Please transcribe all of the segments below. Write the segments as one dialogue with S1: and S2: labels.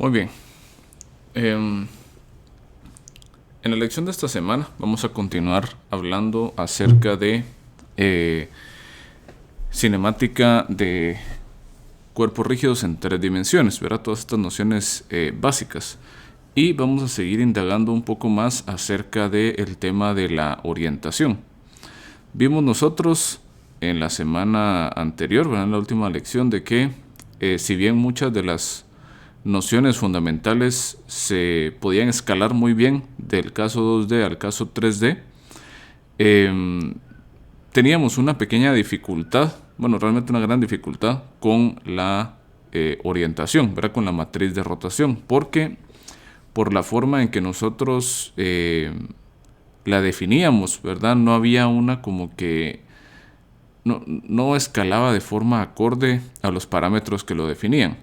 S1: Muy bien. En la lección de esta semana vamos a continuar hablando acerca de eh, cinemática de cuerpos rígidos en 3 dimensiones, ¿verdad? Todas estas nociones básicas. Y vamos a seguir indagando un poco más acerca del tema de la orientación. Vimos nosotros en la semana anterior, ¿verdad? En la última lección, de que si bien muchas de las nociones fundamentales se podían escalar muy bien del caso 2D al caso 3D, teníamos una pequeña dificultad, bueno, realmente una gran dificultad con la orientación, ¿verdad? Con la matriz de rotación, porque por la forma en que nosotros la definíamos, ¿verdad? No había una como que no escalaba de forma acorde a los parámetros que la definían.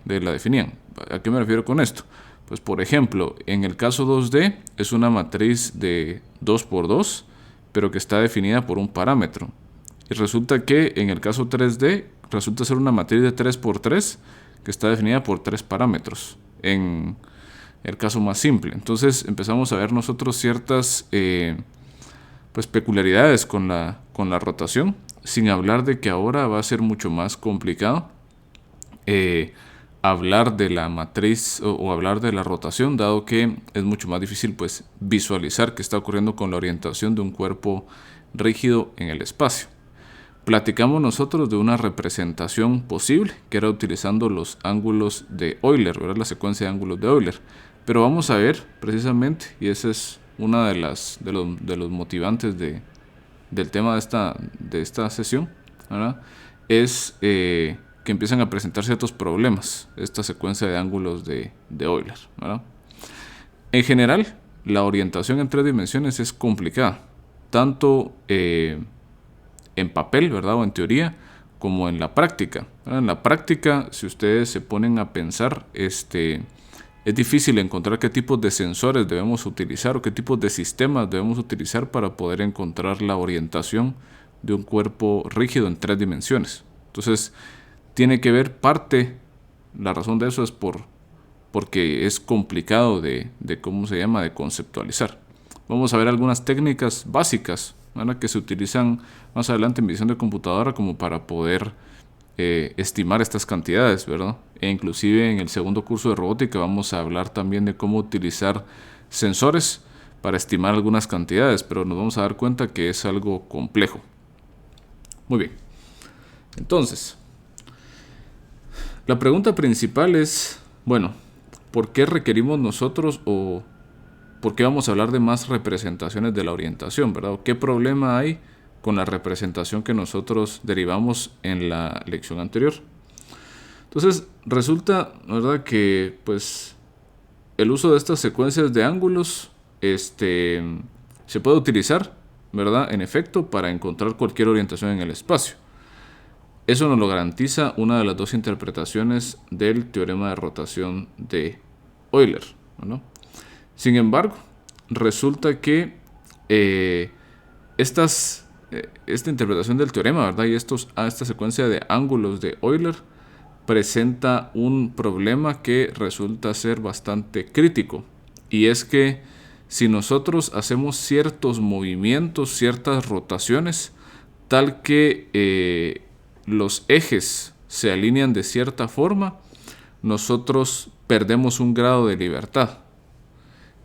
S1: ¿A qué me refiero con esto? Pues por ejemplo, en el caso 2D es una matriz de 2×2, pero que está definida por un parámetro. Y resulta que en el caso 3D resulta ser una matriz de 3×3 que está definida por 3 parámetros. En el caso más simple. Entonces empezamos a ver nosotros ciertas peculiaridades con la rotación, sin hablar de que ahora va a ser mucho más complicado hablar de la matriz o hablar de la rotación, dado que es mucho más difícil pues visualizar qué está ocurriendo con la orientación de un cuerpo rígido en el espacio. Platicamos nosotros de una representación posible, que era utilizando los ángulos de Euler, ¿verdad? La secuencia de ángulos de Euler. Pero vamos a ver precisamente, y ese es una de los motivantes del tema de esta sesión, ¿verdad? Es que empiezan a presentar ciertos problemas esta secuencia de ángulos de Euler, ¿verdad? En general, la orientación en 3 dimensiones es complicada, tanto en papel, ¿verdad? O en teoría, como en la práctica, ¿verdad? En la práctica, si ustedes se ponen a pensar, es difícil encontrar qué tipos de sensores debemos utilizar o qué tipos de sistemas debemos utilizar para poder encontrar la orientación de un cuerpo rígido en 3 dimensiones. Entonces, tiene que ver la razón de eso es porque es complicado de conceptualizar. Vamos a ver algunas técnicas básicas, ¿verdad? Que se utilizan más adelante en visión de computadora como para poder estimar estas cantidades, ¿verdad? E inclusive en el segundo curso de robótica vamos a hablar también de cómo utilizar sensores para estimar algunas cantidades, pero nos vamos a dar cuenta que es algo complejo. Muy bien. Entonces, la pregunta principal es, bueno, ¿por qué requerimos nosotros o por qué vamos a hablar de más representaciones de la orientación, ¿verdad? ¿Qué problema hay con la representación que nosotros derivamos en la lección anterior? Entonces, resulta, ¿verdad?, que pues el uso de estas secuencias de ángulos se puede utilizar, ¿verdad?, en efecto, para encontrar cualquier orientación en el espacio. Eso nos lo garantiza una de las dos interpretaciones del teorema de rotación de Euler, ¿no? Sin embargo, resulta que esta interpretación del teorema, ¿verdad?, y esta secuencia de ángulos de Euler presenta un problema que resulta ser bastante crítico. Y es que si nosotros hacemos ciertos movimientos, ciertas rotaciones, tal que los ejes se alinean de cierta forma, nosotros perdemos un grado de libertad.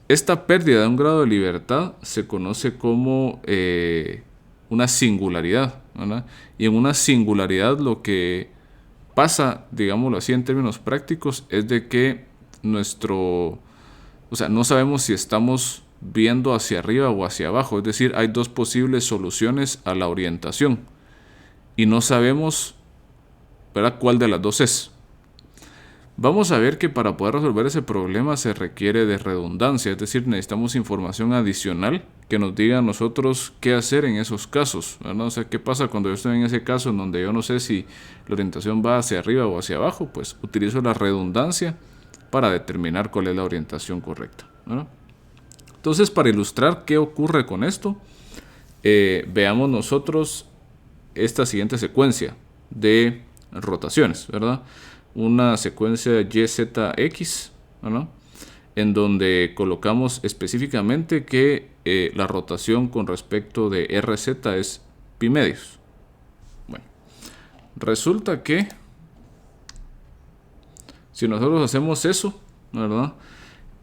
S1: Esta pérdida de un grado de libertad se conoce como una singularidad, ¿verdad? Y en una singularidad lo que pasa, digámoslo así en términos prácticos, es de que no sabemos si estamos viendo hacia arriba o hacia abajo. Es decir, hay dos posibles soluciones a la orientación y no sabemos, ¿verdad?, cuál de las dos es. Vamos a ver que para poder resolver ese problema se requiere de redundancia, es decir, necesitamos información adicional que nos diga a nosotros qué hacer en esos casos, ¿verdad? O sea, qué pasa cuando yo estoy en ese caso en donde yo no sé si la orientación va hacia arriba o hacia abajo. Pues utilizo la redundancia para determinar cuál es la orientación correcta, ¿verdad? Entonces, para ilustrar qué ocurre con esto, veamos nosotros esta siguiente secuencia de rotaciones, ¿verdad? Una secuencia YZX ¿no? En donde colocamos específicamente que la rotación con respecto de RZ es pi medios. Bueno, resulta que si nosotros hacemos eso, ¿verdad?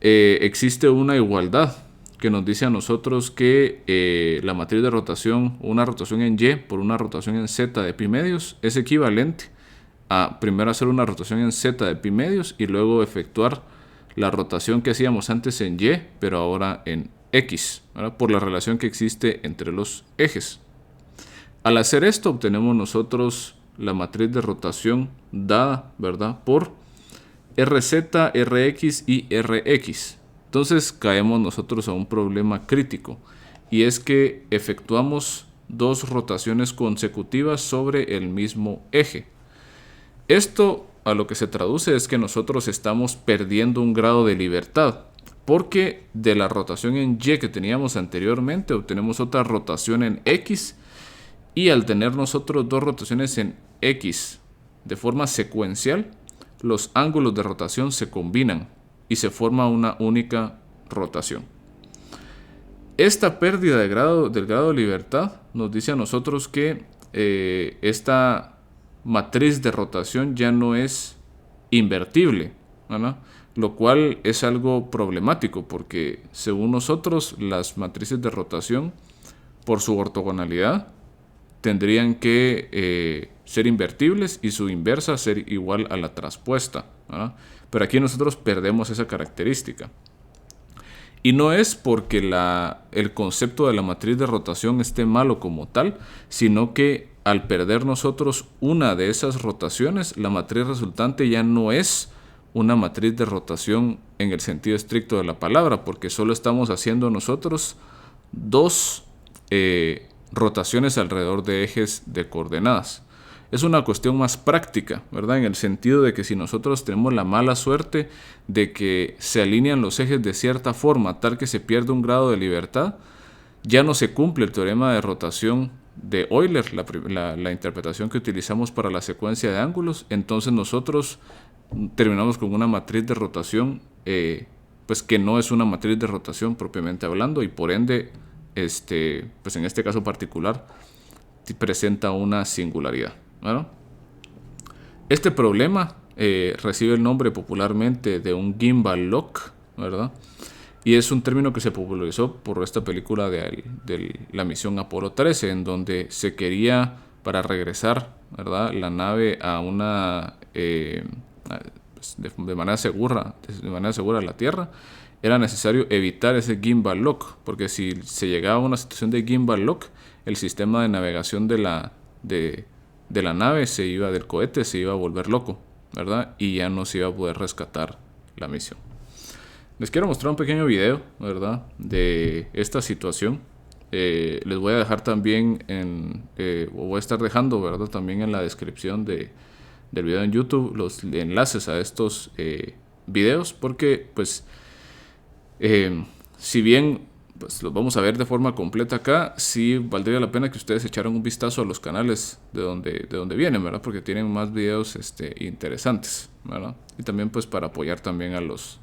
S1: Existe una igualdad que nos dice a nosotros que la matriz de rotación, una rotación en Y por una rotación en Z de pi medios, es equivalente a primero hacer una rotación en Z de pi medios y luego efectuar la rotación que hacíamos antes en Y, pero ahora en X, ¿verdad? Por la relación que existe entre los ejes. Al hacer esto obtenemos nosotros la matriz de rotación dada, ¿verdad? Por RZ, Rx y Rx. Entonces caemos nosotros a un problema crítico, y es que efectuamos dos rotaciones consecutivas sobre el mismo eje. Esto a lo que se traduce es que nosotros estamos perdiendo un grado de libertad, porque de la rotación en Y que teníamos anteriormente obtenemos otra rotación en X, y al tener nosotros dos rotaciones en X de forma secuencial, los ángulos de rotación se combinan y se forma una única rotación. Esta pérdida del grado de libertad nos dice a nosotros que esta matriz de rotación ya no es invertible, ¿no? Lo cual es algo problemático, porque según nosotros las matrices de rotación por su ortogonalidad tendrían que ser invertibles y su inversa ser igual a la traspuesta, ¿verdad? Pero aquí nosotros perdemos esa característica. Y no es porque el concepto de la matriz de rotación esté malo como tal, sino que al perder nosotros una de esas rotaciones, la matriz resultante ya no es una matriz de rotación en el sentido estricto de la palabra, porque solo estamos haciendo nosotros dos rotaciones alrededor de ejes de coordenadas. Es una cuestión más práctica, ¿verdad? En el sentido de que si nosotros tenemos la mala suerte de que se alinean los ejes de cierta forma tal que se pierde un grado de libertad, ya no se cumple el teorema de rotación de Euler, la interpretación que utilizamos para la secuencia de ángulos. Entonces nosotros terminamos con una matriz de rotación pues que no es una matriz de rotación propiamente hablando, y por ende pues en este caso particular presenta una singularidad, ¿no? Este problema recibe el nombre popularmente de un gimbal lock, ¿verdad? Y es un término que se popularizó por esta película de la misión Apolo 13, en donde se quería, para regresar, ¿verdad?, la nave a una de manera segura a la Tierra, era necesario evitar ese gimbal lock, porque si se llegaba a una situación de gimbal lock, el sistema de navegación de la nave del cohete se iba a volver loco, ¿verdad? Y ya no se iba a poder rescatar la misión. Les quiero mostrar un pequeño video, ¿verdad?, de esta situación. Les voy a dejar también voy a estar dejando, ¿verdad?, también en la descripción del video en YouTube los enlaces a estos videos, porque pues si bien pues los vamos a ver de forma completa acá, sí valdría la pena que ustedes echaran un vistazo a los canales de donde vienen, ¿verdad? Porque tienen más videos interesantes, ¿verdad? Y también pues para apoyar también a los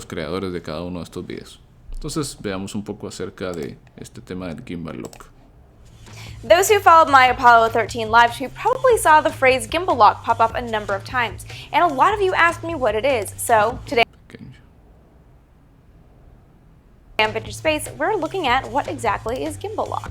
S1: creadores de cada uno de estos videos. Entonces veamos un poco acerca de este tema del gimbal lock.
S2: Those who followed my Apollo 13 live stream probably saw the phrase gimbal lock pop up a number of times, and a lot of you asked me what it is. So today on Vintage Space, we're looking at what exactly is gimbal lock.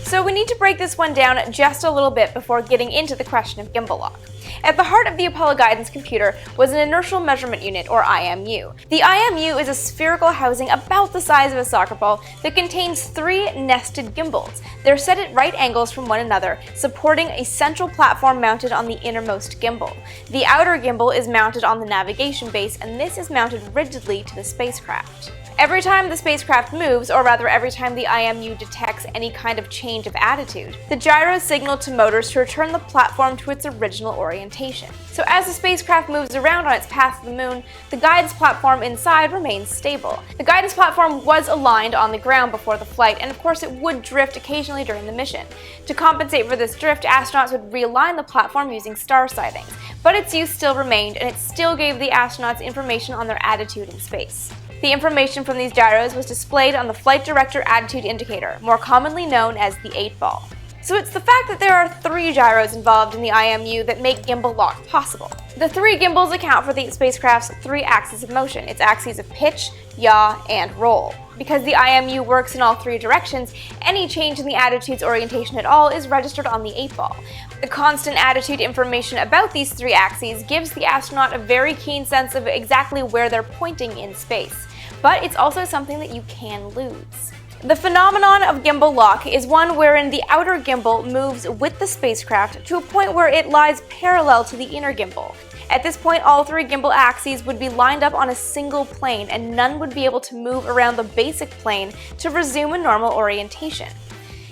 S2: So we need to break this one down just a little bit before getting into the question of gimbal lock. At the heart of the Apollo guidance computer was an inertial measurement unit, or IMU. The IMU is a spherical housing about the size of a soccer ball that contains 3 nested gimbals. They're set at right angles from one another, supporting a central platform mounted on the innermost gimbal. The outer gimbal is mounted on the navigation base, and this is mounted rigidly to the spacecraft. Every time the spacecraft moves, or rather every time the IMU detects any kind of change of attitude, the gyros signal to motors to return the platform to its original orientation. So as the spacecraft moves around on its path to the moon, the guidance platform inside remains stable. The guidance platform was aligned on the ground before the flight, and of course it would drift occasionally during the mission. To compensate for this drift, astronauts would realign the platform using star sightings, but its use still remained, and it still gave the astronauts information on their attitude in space. The information from these gyros was displayed on the Flight Director Attitude Indicator, more commonly known as the 8-ball. So it's the fact that there are 3 gyros involved in the IMU that make gimbal lock possible. The 3 gimbals account for the spacecraft's 3 axes of motion, its axes of pitch, yaw, and roll. Because the IMU works in all 3 directions, any change in the attitude's orientation at all is registered on the 8-ball. The constant attitude information about these 3 axes gives the astronaut a very keen sense of exactly where they're pointing in space. But it's also something that you can lose. The phenomenon of gimbal lock is one wherein the outer gimbal moves with the spacecraft to a point where it lies parallel to the inner gimbal. At this point, all 3 gimbal axes would be lined up on a single plane, and none would be able to move around the basic plane to resume a normal orientation.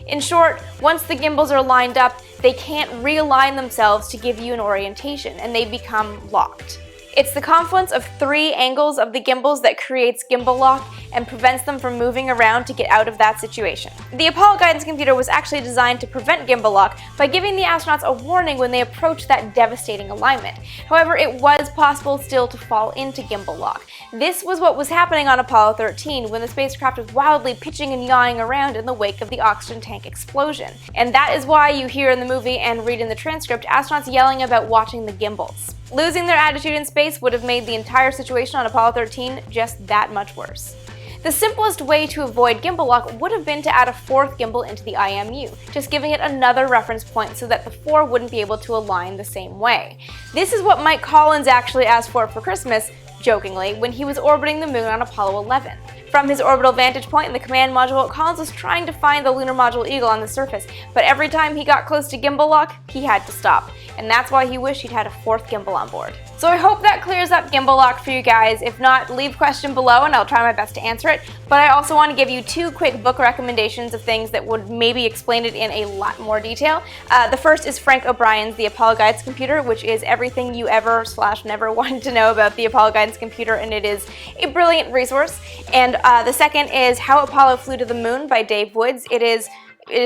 S2: In short, once the gimbals are lined up, they can't realign themselves to give you an orientation, and they become locked. It's the confluence of 3 angles of the gimbals that creates gimbal lock and prevents them from moving around to get out of that situation. The Apollo guidance computer was actually designed to prevent gimbal lock by giving the astronauts a warning when they approached that devastating alignment. However, it was possible still to fall into gimbal lock. This was what was happening on Apollo 13 when the spacecraft was wildly pitching and yawing around in the wake of the oxygen tank explosion. And that is why you hear in the movie and read in the transcript astronauts yelling about watching the gimbals. Losing their attitude in space would have made the entire situation on Apollo 13 just that much worse. The simplest way to avoid gimbal lock would have been to add a 4th gimbal into the IMU, just giving it another reference point so that the 4 wouldn't be able to align the same way. This is what Mike Collins actually asked for Christmas, jokingly, when he was orbiting the moon on Apollo 11. From his orbital vantage point in the command module, Collins was trying to find the lunar module Eagle on the surface, but every time he got close to gimbal lock, he had to stop. And that's why he wished he'd had a 4th gimbal on board. So I hope that clears up gimbal lock for you guys. If not, leave a question below and I'll try my best to answer it. But I also want to give you 2 quick book recommendations of things that would maybe explain it in a lot more detail. The first is Frank O'Brien's The Apollo Guidance Computer, which is everything you ever/never wanted to know about the Apollo Guidance Computer, and it is a brilliant resource. And the second is How Apollo Flew to the Moon by Dave Woods. It is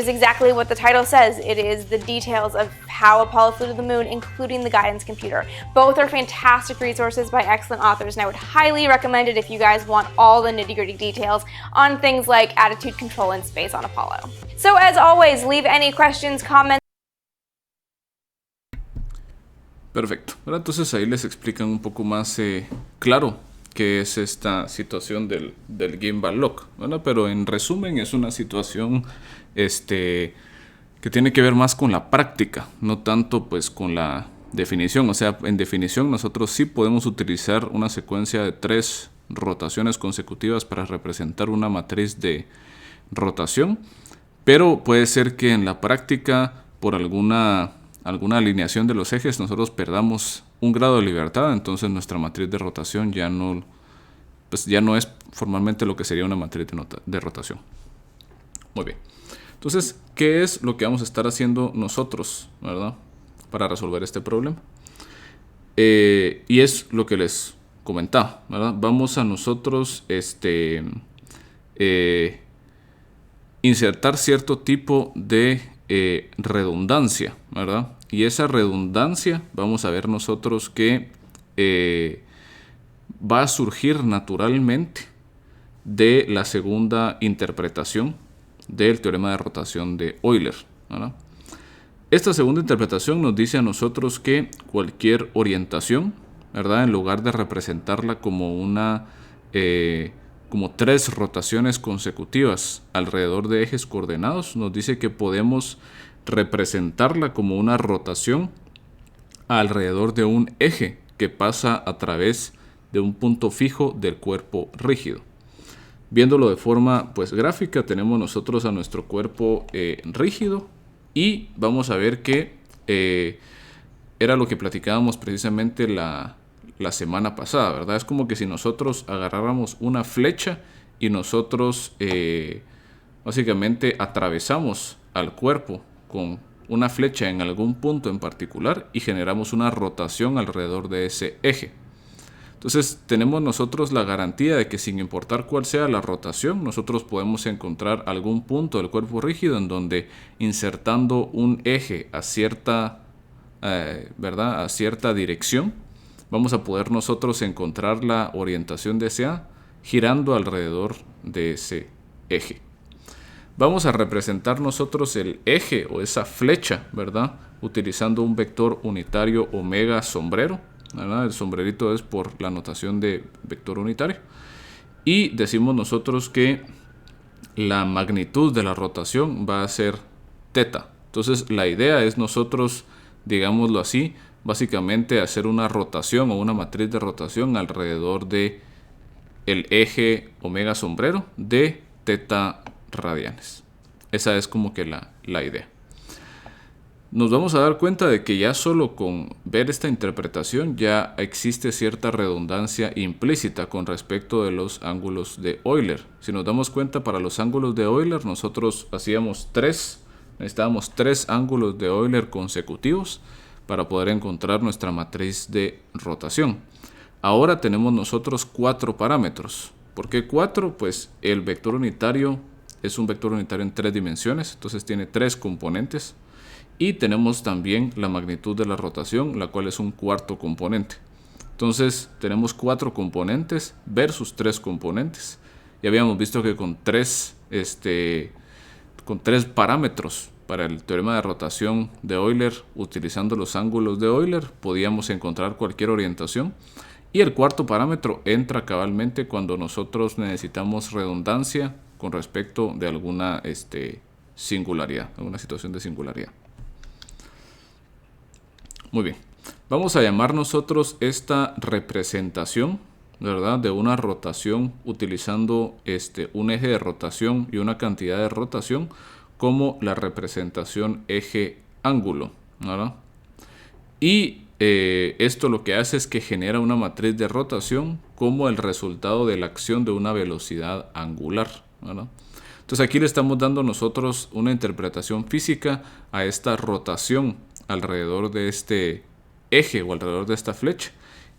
S2: exactly what the title says. It is the details of how Apollo flew to the moon, including the guidance computer. Both are fantastic resources by excellent authors, and I would highly recommend it if you guys want all the nitty-gritty details on things like attitude control in space on Apollo. So as always, leave any questions, comments.
S1: Perfecto. Ahora entonces ahí les explican un poco más claro qué es esta situación del gimbal lock, ¿verdad? Pero en resumen es una situación que tiene que ver más con la práctica, no tanto pues con la definición. O sea, en definición nosotros sí podemos utilizar una secuencia de 3 rotaciones consecutivas para representar una matriz de rotación, pero puede ser que en la práctica por alguna alineación de los ejes nosotros perdamos un grado de libertad, entonces nuestra matriz de rotación ya no es formalmente lo que sería una matriz de rotación. Muy bien. Entonces, ¿qué es lo que vamos a estar haciendo nosotros, verdad, para resolver este problema? Y es lo que les comentaba, ¿verdad? Vamos a nosotros insertar cierto tipo de redundancia, ¿verdad? Y esa redundancia vamos a ver nosotros que va a surgir naturalmente de la segunda interpretación del teorema de rotación de Euler, ¿verdad? Esta segunda interpretación nos dice a nosotros que cualquier orientación, ¿verdad?, en lugar de representarla como como 3 rotaciones consecutivas alrededor de ejes coordenados, nos dice que podemos representarla como una rotación alrededor de un eje que pasa a través de un punto fijo del cuerpo rígido. Viéndolo de forma pues gráfica, tenemos nosotros a nuestro cuerpo rígido y vamos a ver que era lo que platicábamos precisamente la semana pasada, ¿verdad? Es como que si nosotros agarráramos una flecha y nosotros básicamente atravesamos al cuerpo con una flecha en algún punto en particular y generamos una rotación alrededor de ese eje. Entonces tenemos nosotros la garantía de que sin importar cuál sea la rotación, nosotros podemos encontrar algún punto del cuerpo rígido en donde insertando un eje a cierta, a cierta dirección, vamos a poder nosotros encontrar la orientación deseada girando alrededor de ese eje. Vamos a representar nosotros el eje o esa flecha, ¿verdad? Utilizando un vector unitario omega sombrero, ¿verdad? El sombrerito es por la notación de vector unitario. Y decimos nosotros que la magnitud de la rotación va a ser teta. Entonces la idea es nosotros, digámoslo así, básicamente hacer una rotación o una matriz de rotación alrededor de el eje omega sombrero de teta radianes. Esa es como que la idea. Nos vamos a dar cuenta de que ya solo con ver esta interpretación ya existe cierta redundancia implícita con respecto de los ángulos de Euler. Si nos damos cuenta, para los ángulos de Euler nosotros necesitábamos tres ángulos de Euler consecutivos para poder encontrar nuestra matriz de rotación. Ahora tenemos nosotros 4 parámetros. ¿Por qué 4? Pues el vector unitario es un vector unitario en 3 dimensiones, entonces tiene 3 componentes. Y tenemos también la magnitud de la rotación, la cual es un cuarto componente. Entonces tenemos 4 componentes versus 3 componentes. Ya habíamos visto que con tres parámetros para el teorema de rotación de Euler, utilizando los ángulos de Euler, podíamos encontrar cualquier orientación. Y el cuarto parámetro entra cabalmente cuando nosotros necesitamos redundancia con respecto de alguna singularidad, alguna situación de singularidad. Muy bien, vamos a llamar nosotros esta representación, ¿verdad?, de una rotación utilizando un eje de rotación y una cantidad de rotación como la representación eje ángulo, ¿verdad? Y esto lo que hace es que genera una matriz de rotación como el resultado de la acción de una velocidad angular, ¿verdad? Entonces aquí le estamos dando nosotros una interpretación física a esta rotación alrededor de este eje o alrededor de esta flecha,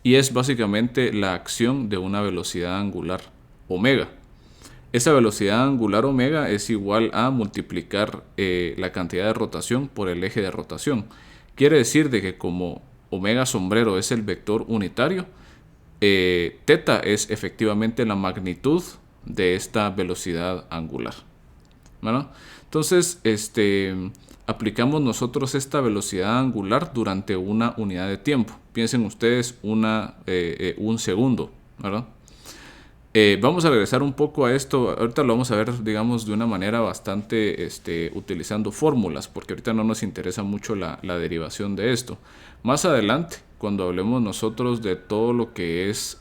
S1: y es básicamente la acción de una velocidad angular omega. Esa velocidad angular omega es igual a multiplicar la cantidad de rotación por el eje de rotación. Quiere decir de que como omega sombrero es el vector unitario, teta es efectivamente la magnitud de esta velocidad angular, ¿verdad? Entonces, aplicamos nosotros esta velocidad angular durante una unidad de tiempo. Piensen ustedes un segundo, ¿verdad? Vamos a regresar un poco a esto. Ahorita lo vamos a ver, digamos, de una manera bastante utilizando fórmulas, porque ahorita no nos interesa mucho la derivación de esto. Más adelante, cuando hablemos nosotros de todo lo que es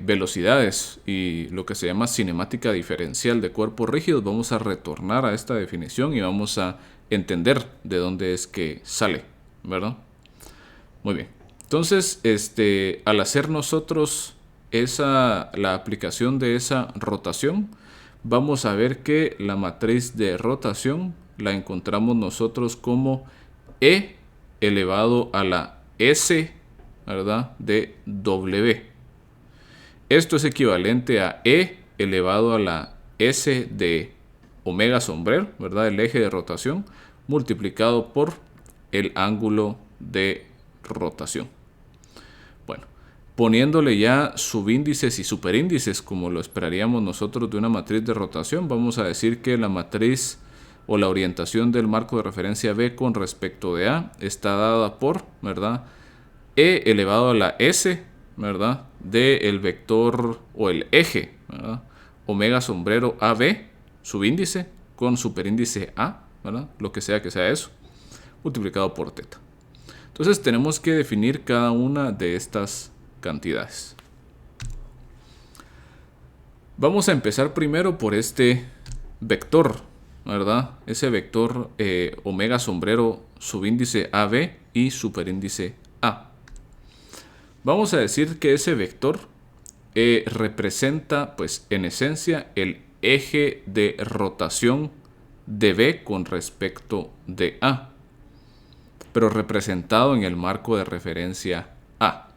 S1: velocidades y lo que se llama cinemática diferencial de cuerpos rígidos, vamos a retornar a esta definición y vamos a entender de dónde es que sale, ¿verdad? Muy bien. Entonces, al hacer nosotros la aplicación de esa rotación, vamos a ver que la matriz de rotación la encontramos nosotros como E elevado a la S, ¿verdad?, de W. Esto es equivalente a E elevado a la S de omega sombrero, ¿verdad?, el eje de rotación, multiplicado por el ángulo de rotación. Bueno, poniéndole ya subíndices y superíndices como lo esperaríamos nosotros de una matriz de rotación, vamos a decir que la matriz o la orientación del marco de referencia B con respecto de A está dada por, ¿verdad?, E elevado a la S, ¿verdad?, del vector o el eje, ¿verdad?, omega sombrero AB, subíndice, con superíndice A, ¿verdad?, lo que sea eso, multiplicado por teta. Entonces tenemos que definir cada una de estas cantidades. Vamos a empezar primero por este vector, ¿verdad?, ese vector omega sombrero subíndice AB y superíndice A. Vamos a decir que ese vector representa, pues, en esencia, el eje de rotación de B con respecto de A, pero representado en el marco de referencia A.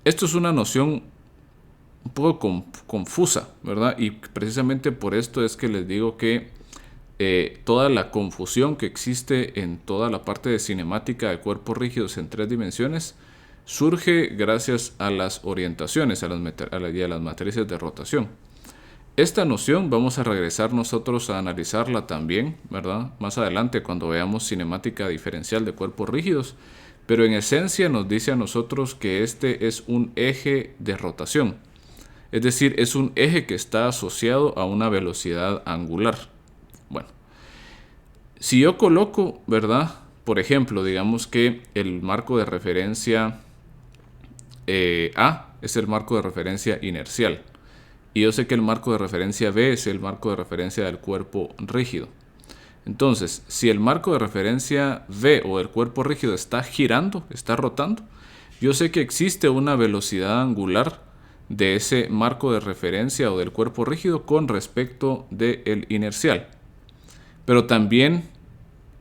S1: Esto es una noción un poco confusa, ¿verdad? Y precisamente por esto es que les digo que toda la confusión que existe en toda la parte de cinemática de cuerpos rígidos en 3 dimensiones surge gracias a las orientaciones y a las matrices de rotación. Esta noción vamos a regresar nosotros a analizarla también, ¿verdad? Más adelante cuando veamos cinemática diferencial de cuerpos rígidos, pero en esencia nos dice a nosotros que este es un eje de rotación, es decir, es un eje que está asociado a una velocidad angular. Bueno, si yo coloco, ¿verdad? Por ejemplo, digamos que el marco de referencia A es el marco de referencia inercial. Y yo sé que el marco de referencia B es el marco de referencia del cuerpo rígido. Entonces, si el marco de referencia B o el cuerpo rígido está girando, está rotando, yo sé que existe una velocidad angular de ese marco de referencia o del cuerpo rígido con respecto del inercial. Pero también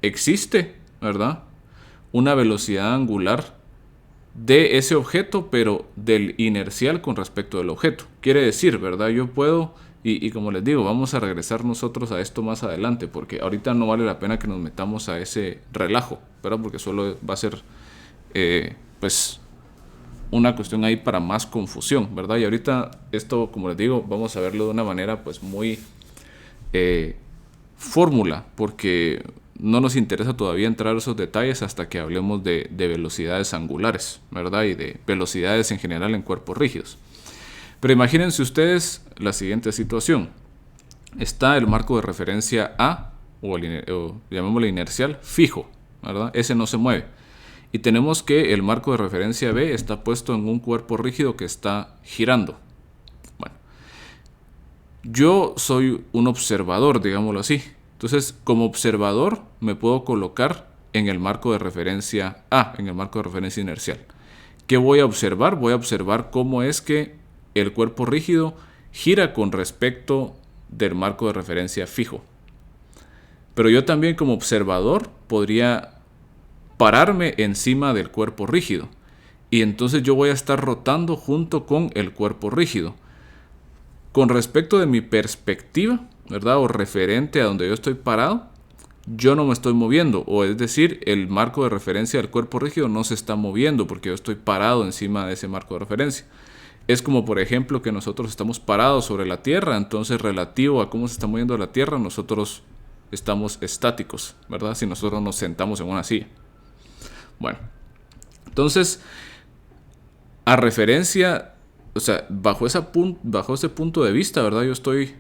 S1: existe, ¿verdad?, una velocidad angular de ese objeto, pero del inercial con respecto del objeto. Quiere decir, ¿verdad? Yo puedo, y como les digo, vamos a regresar nosotros a esto más adelante, porque ahorita no vale la pena que nos metamos a ese relajo, ¿verdad? Porque solo va a ser, pues, una cuestión ahí para más confusión, ¿verdad? Y ahorita esto, como les digo, vamos a verlo de una manera, pues, muy fórmula, porque no nos interesa todavía entrar a esos detalles hasta que hablemos de velocidades angulares, ¿verdad? Y de velocidades en general en cuerpos rígidos. Pero imagínense ustedes la siguiente situación. Está el marco de referencia A, o llamémosle inercial, fijo, ¿verdad? Ese no se mueve. Y tenemos que el marco de referencia B está puesto en un cuerpo rígido que está girando. Bueno, yo soy un observador, digámoslo así. Entonces, como observador, me puedo colocar en el marco de referencia A, en el marco de referencia inercial. ¿Qué voy a observar? Voy a observar cómo es que el cuerpo rígido gira con respecto del marco de referencia fijo. Pero yo también como observador podría pararme encima del cuerpo rígido. Y entonces yo voy a estar rotando junto con el cuerpo rígido. Con respecto de mi perspectiva, ¿verdad? O referente a donde yo estoy parado, yo no me estoy moviendo. O es decir, el marco de referencia del cuerpo rígido no se está moviendo porque yo estoy parado encima de ese marco de referencia. Es como, por ejemplo, que nosotros estamos parados sobre la Tierra, entonces relativo a cómo se está moviendo la Tierra, nosotros estamos estáticos, ¿verdad? Si nosotros nos sentamos en una silla. Bueno, entonces, a referencia, o sea, bajo ese punto de vista, ¿verdad? Yo estoy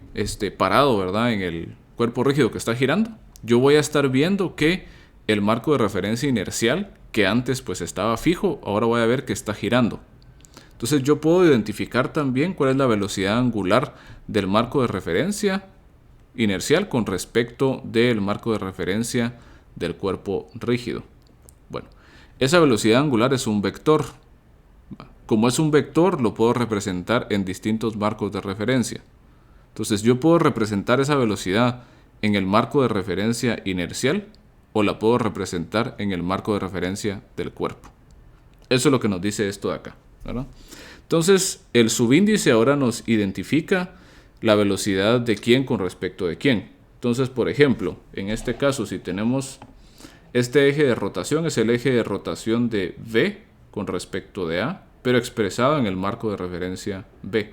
S1: parado, ¿verdad? En el cuerpo rígido que está girando. Yo voy a estar viendo que el marco de referencia inercial, que antes pues estaba fijo, ahora voy a ver que está girando. Entonces yo puedo identificar también cuál es la velocidad angular del marco de referencia inercial con respecto del marco de referencia del cuerpo rígido. Bueno, esa velocidad angular es un vector. Como es un vector, lo puedo representar en distintos marcos de referencia. Entonces yo puedo representar esa velocidad en el marco de referencia inercial o la puedo representar en el marco de referencia del cuerpo. Eso es lo que nos dice esto de acá, ¿verdad? Entonces el subíndice ahora nos identifica la velocidad de quién con respecto de quién. Entonces, por ejemplo, en este caso, si tenemos este eje de rotación, es el eje de rotación de V con respecto de A, pero expresado en el marco de referencia B.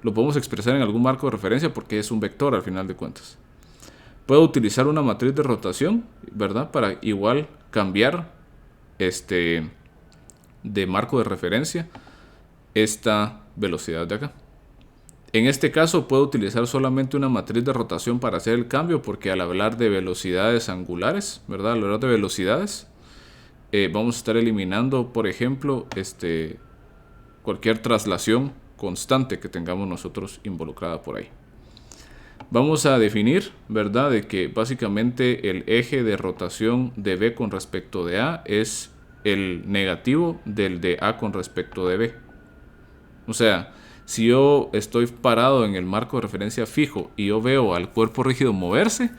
S1: Lo podemos expresar en algún marco de referencia porque es un vector al final de cuentas. Puedo utilizar una matriz de rotación, ¿verdad? Para igual cambiar de marco de referencia esta velocidad de acá. En este caso puedo utilizar solamente una matriz de rotación para hacer el cambio porque al hablar de velocidades angulares, ¿verdad? Al hablar de velocidades, vamos a estar eliminando, por ejemplo, cualquier traslación constante que tengamos nosotros involucrada por ahí. Vamos a definir, ¿verdad?, de que básicamente el eje de rotación de B con respecto de A es el negativo del de A con respecto de B. O sea, Si yo estoy parado en el marco de referencia fijo y yo veo al cuerpo rígido moverse,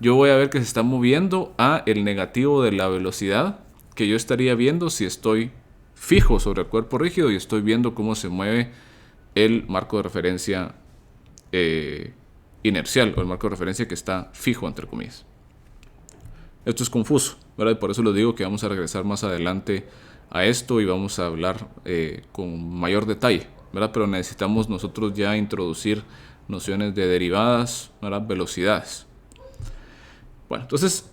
S1: yo voy a ver que se está moviendo a el negativo de la velocidad que yo estaría viendo si estoy fijo sobre el cuerpo rígido y estoy viendo cómo se mueve el marco de referencia inercial, o el marco de referencia que está fijo, entre comillas. Esto es confuso, ¿verdad? Y por eso les digo que vamos a regresar más adelante a esto y vamos a hablar con mayor detalle, ¿verdad? Pero necesitamos nosotros ya introducir nociones de derivadas, ¿verdad? Velocidades. Bueno, entonces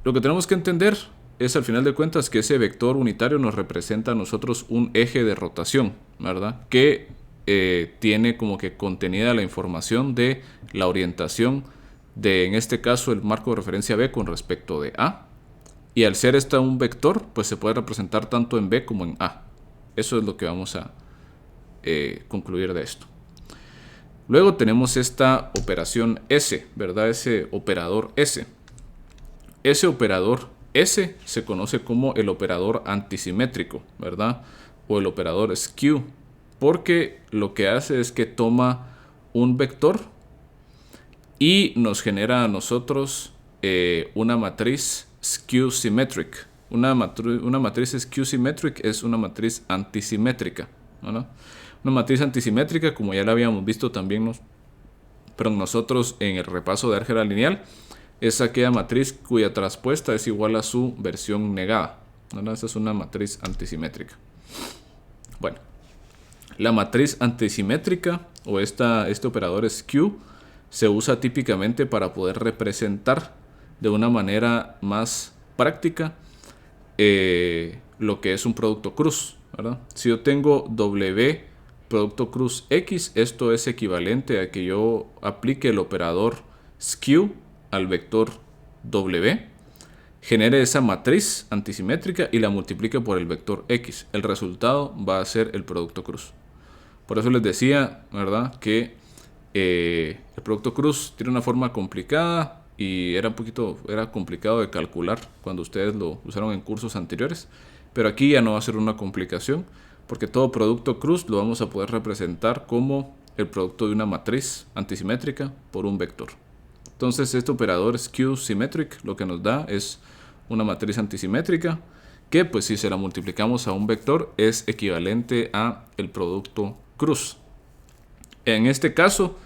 S1: lo que tenemos que entender es, al final de cuentas, que ese vector unitario nos representa a nosotros un eje de rotación, ¿verdad? Que tiene como que contenida la información de la orientación de, en este caso, el marco de referencia B con respecto de A. Y al ser esta un vector, pues se puede representar tanto en B como en A. Eso es lo que vamos a concluir de esto. Luego tenemos esta operación S, ¿verdad? Ese operador S. Ese operador S se conoce como el operador antisimétrico, ¿verdad? O el operador skew, porque lo que hace es que toma un vector y nos genera a nosotros una matriz skew symmetric. Una matriz skew symmetric es una matriz antisimétrica, ¿verdad? Una matriz antisimétrica, como ya la habíamos visto también nosotros en el repaso de álgebra lineal, es aquella matriz cuya traspuesta es igual a su versión negada, ¿verdad? Esa es una matriz antisimétrica. Bueno, la matriz antisimétrica o este operador skew se usa típicamente para poder representar de una manera más práctica lo que es un producto cruz, ¿verdad? Si yo tengo W producto cruz X, esto es equivalente a que yo aplique el operador skew al vector W, genere esa matriz antisimétrica y la multiplique por el vector X. El resultado va a ser el producto cruz. Por eso les decía, ¿verdad?, que el producto cruz tiene una forma complicada y era complicado de calcular cuando ustedes lo usaron en cursos anteriores, pero aquí ya no va a ser una complicación, porque todo producto cruz lo vamos a poder representar como el producto de una matriz antisimétrica por un vector. Entonces este operador skew symmetric lo que nos da es una matriz antisimétrica que, pues, si se la multiplicamos a un vector es equivalente a el producto cruz. En este caso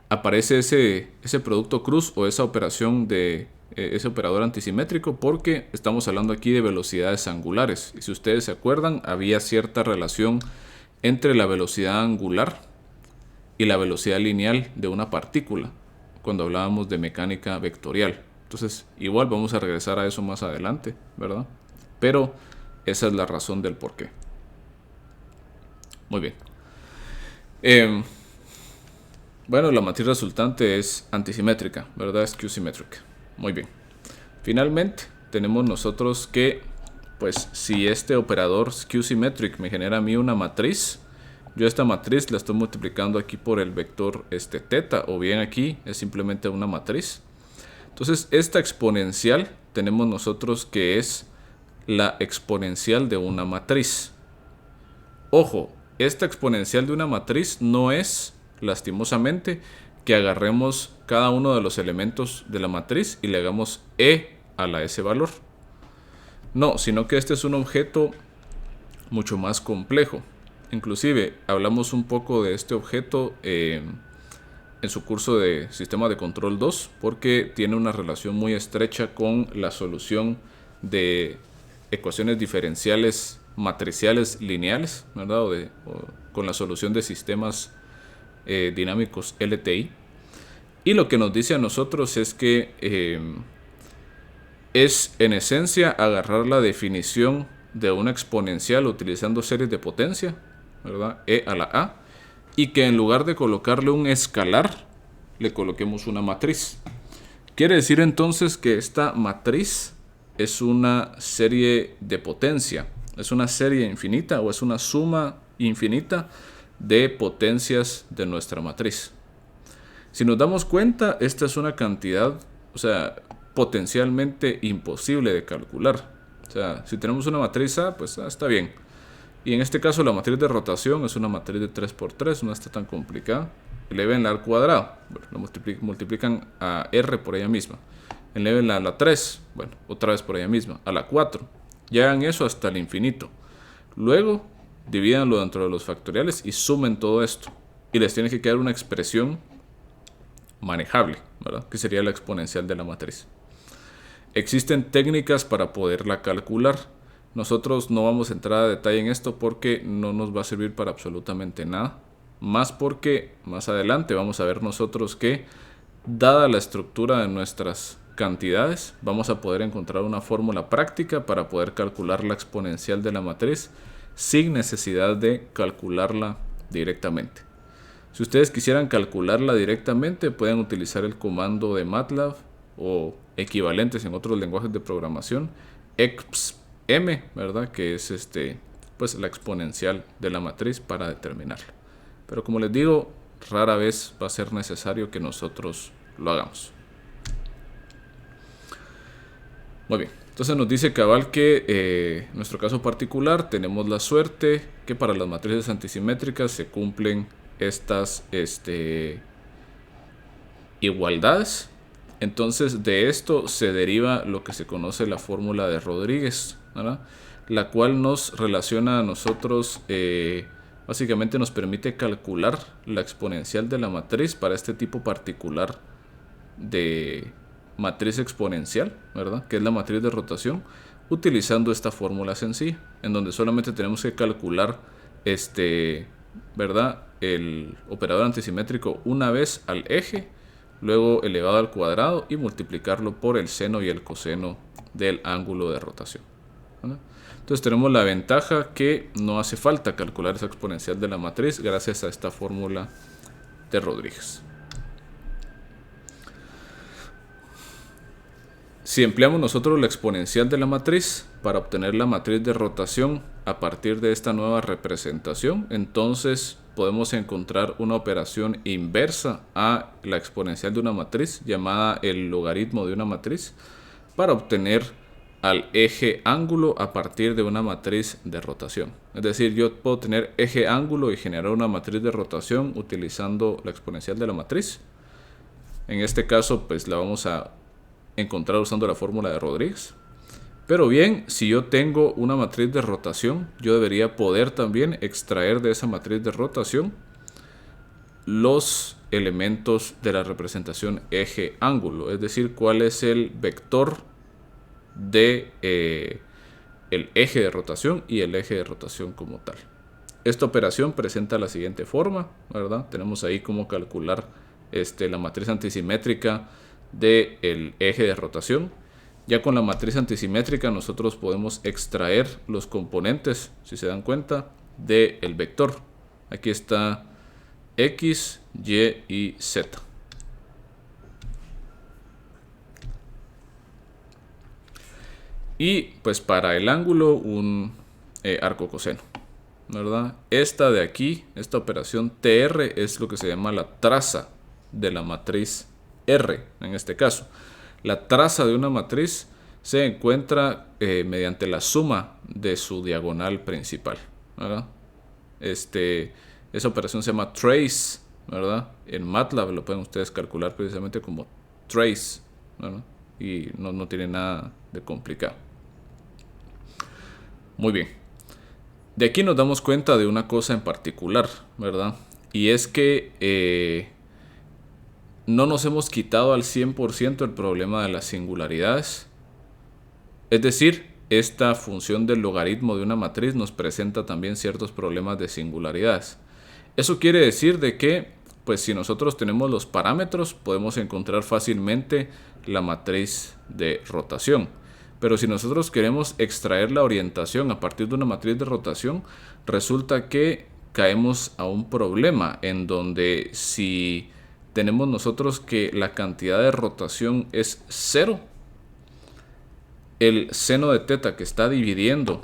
S1: aparece ese producto cruz o esa operación de ese operador antisimétrico porque estamos hablando aquí de velocidades angulares. Y si ustedes se acuerdan, había cierta relación entre la velocidad angular y la velocidad lineal de una partícula cuando hablábamos de mecánica vectorial. Entonces, igual vamos a regresar a eso más adelante, ¿verdad? Pero esa es la razón del por qué. Muy bien. Bueno, la matriz resultante es antisimétrica, ¿verdad? Skew symmetric. Muy bien. Finalmente, tenemos nosotros que, pues, si este operador skew symmetric me genera a mí una matriz, yo esta matriz la estoy multiplicando aquí por el vector teta, o bien aquí es simplemente una matriz. Entonces, esta exponencial tenemos nosotros que es la exponencial de una matriz. Ojo, esta exponencial de una matriz no es, lastimosamente, que agarremos cada uno de los elementos de la matriz y le hagamos e a ese valor. No, sino que este es un objeto mucho más complejo. Inclusive hablamos un poco de este objeto en su curso de Sistema de Control 2, porque tiene una relación muy estrecha con la solución de ecuaciones diferenciales matriciales lineales, ¿verdad? O con la solución de sistemas dinámicos LTI. Y lo que nos dice a nosotros es que es en esencia agarrar la definición de una exponencial utilizando series de potencia, ¿verdad? E a la A, y que en lugar de colocarle un escalar le coloquemos una matriz. Quiere decir entonces que esta matriz es una serie de potencia, es una serie infinita o es una suma infinita de potencias de nuestra matriz. Si nos damos cuenta, esta es una cantidad, o sea, potencialmente imposible de calcular. O sea, si tenemos una matriz A, pues está bien. Y en este caso la matriz de rotación es una matriz de 3×3, no está tan complicada. Eleven al cuadrado, bueno, lo multiplican a r por ella misma. Eleven a la 3, bueno, otra vez por ella misma, a la 4. Y hagan eso hasta el infinito. Luego, divídanlo dentro de los factoriales y sumen todo esto. Y les tiene que quedar una expresión manejable, ¿verdad? Que sería la exponencial de la matriz. Existen técnicas para poderla calcular. Nosotros no vamos a entrar a detalle en esto porque no nos va a servir para absolutamente nada. Más porque más adelante vamos a ver nosotros que, dada la estructura de nuestras cantidades, vamos a poder encontrar una fórmula práctica para poder calcular la exponencial de la matriz sin necesidad de calcularla directamente. Si ustedes quisieran calcularla directamente, pueden utilizar el comando de MATLAB o equivalentes en otros lenguajes de programación, expm, ¿verdad? Que es pues la exponencial de la matriz para determinarla. Pero como les digo, rara vez va a ser necesario que nosotros lo hagamos. Muy bien, entonces nos dice cabal que en nuestro caso particular tenemos la suerte que para las matrices antisimétricas se cumplen estas igualdades. Entonces de esto se deriva lo que se conoce la fórmula de Rodríguez, ¿verdad? La cual nos relaciona a nosotros, básicamente nos permite calcular la exponencial de la matriz para este tipo particular de matriz exponencial, ¿verdad? Que es la matriz de rotación, utilizando esta fórmula sencilla, en donde solamente tenemos que calcular ¿verdad? El operador antisimétrico una vez al eje, luego elevado al cuadrado y multiplicarlo por el seno y el coseno del ángulo de rotación, ¿verdad? Entonces tenemos la ventaja que no hace falta calcular esa exponencial de la matriz gracias a esta fórmula de Rodríguez. Si empleamos nosotros la exponencial de la matriz para obtener la matriz de rotación a partir de esta nueva representación, entonces podemos encontrar una operación inversa a la exponencial de una matriz llamada el logaritmo de una matriz para obtener al eje ángulo a partir de una matriz de rotación. Es decir, yo puedo tener eje ángulo y generar una matriz de rotación utilizando la exponencial de la matriz. En este caso, pues la vamos a encontrar usando la fórmula de Rodríguez. Pero bien, si yo tengo una matriz de rotación, yo debería poder también extraer de esa matriz de rotación los elementos de la representación eje ángulo, es decir, cuál es el vector de el eje de rotación y el eje de rotación como tal. Esta operación presenta la siguiente forma, ¿verdad? Tenemos ahí cómo calcular la matriz antisimétrica del eje de rotación. Ya con la matriz antisimétrica nosotros podemos extraer los componentes, si se dan cuenta, del vector. Aquí está X, Y y Z. Y pues para el ángulo un arco coseno, ¿verdad? Esta de aquí, esta operación TR es lo que se llama la traza de la matriz R en este caso. La traza de una matriz se encuentra mediante la suma de su diagonal principal, ¿verdad? Esa operación se llama trace, ¿verdad? En MATLAB lo pueden ustedes calcular precisamente como trace, ¿verdad? Y no tiene nada de complicado. Muy bien. De aquí nos damos cuenta de una cosa en particular, ¿verdad? Y es que no nos hemos quitado al 100% el problema de las singularidades. Es decir, esta función del logaritmo de una matriz nos presenta también ciertos problemas de singularidades. Eso quiere decir de que, pues si nosotros tenemos los parámetros, podemos encontrar fácilmente la matriz de rotación. Pero si nosotros queremos extraer la orientación a partir de una matriz de rotación, resulta que caemos a un problema en donde si tenemos nosotros que la cantidad de rotación es 0, el seno de teta que está dividiendo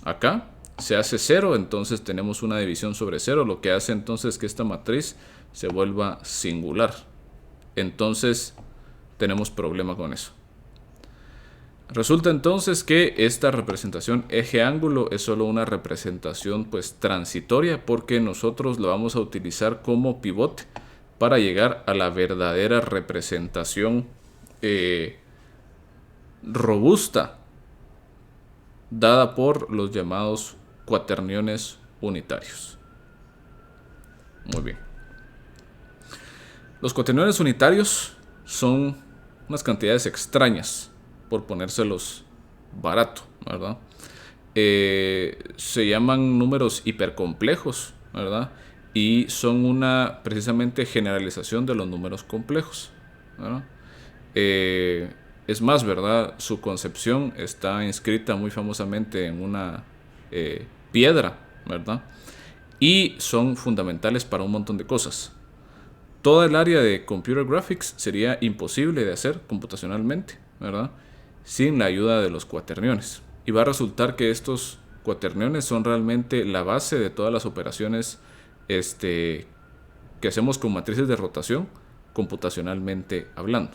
S1: acá se hace 0, entonces tenemos una división sobre 0, lo que hace entonces que esta matriz se vuelva singular. Entonces tenemos problema con eso. Resulta entonces que esta representación eje-ángulo es solo una representación pues transitoria, porque nosotros la vamos a utilizar como pivote para llegar a la verdadera representación robusta dada por los llamados cuaterniones unitarios. Muy bien. Los cuaterniones unitarios son unas cantidades extrañas, por ponérselos barato, ¿verdad? Se llaman números hipercomplejos, ¿verdad? Y son una precisamente generalización de los números complejos, ¿verdad? Es más, ¿verdad? Su concepción está inscrita muy famosamente en una piedra, ¿verdad? Y son fundamentales para un montón de cosas. Toda el área de Computer Graphics sería imposible de hacer computacionalmente, ¿verdad? Sin la ayuda de los cuaterniones. Y va a resultar que estos cuaterniones son realmente la base de todas las operaciones que hacemos con matrices de rotación, computacionalmente hablando.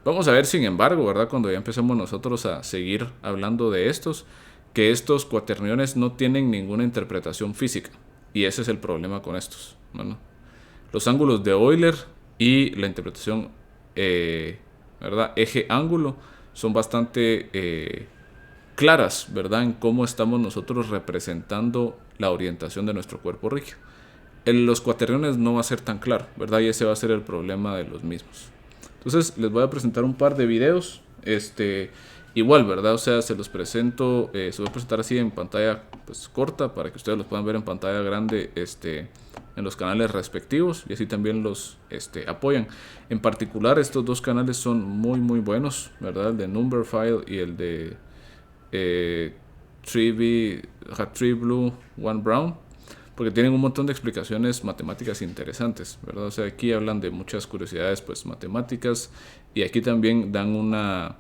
S1: Vamos a ver, sin embargo, ¿verdad? Cuando ya empecemos nosotros a seguir hablando de estos, que estos cuaterniones no tienen ninguna interpretación física. Y ese es el problema con estos, ¿no? Los ángulos de Euler y la interpretación ¿verdad? Eje-ángulo son bastante claras, ¿verdad? En cómo estamos nosotros representando la orientación de nuestro cuerpo rígido. En los cuaterniones no va a ser tan claro, ¿verdad? Y ese va a ser el problema de los mismos. Entonces les voy a presentar un par de videos, igual, ¿verdad? O sea, se los presento, se los voy a presentar así en pantalla pues, corta para que ustedes los puedan ver en pantalla grande en los canales respectivos y así también los apoyan. En particular, estos dos canales son muy muy buenos, ¿verdad? El de Numberphile y el de 3 Blue 1 Brown, porque tienen un montón de explicaciones matemáticas interesantes, ¿verdad? O sea, aquí hablan de muchas curiosidades pues matemáticas y aquí también dan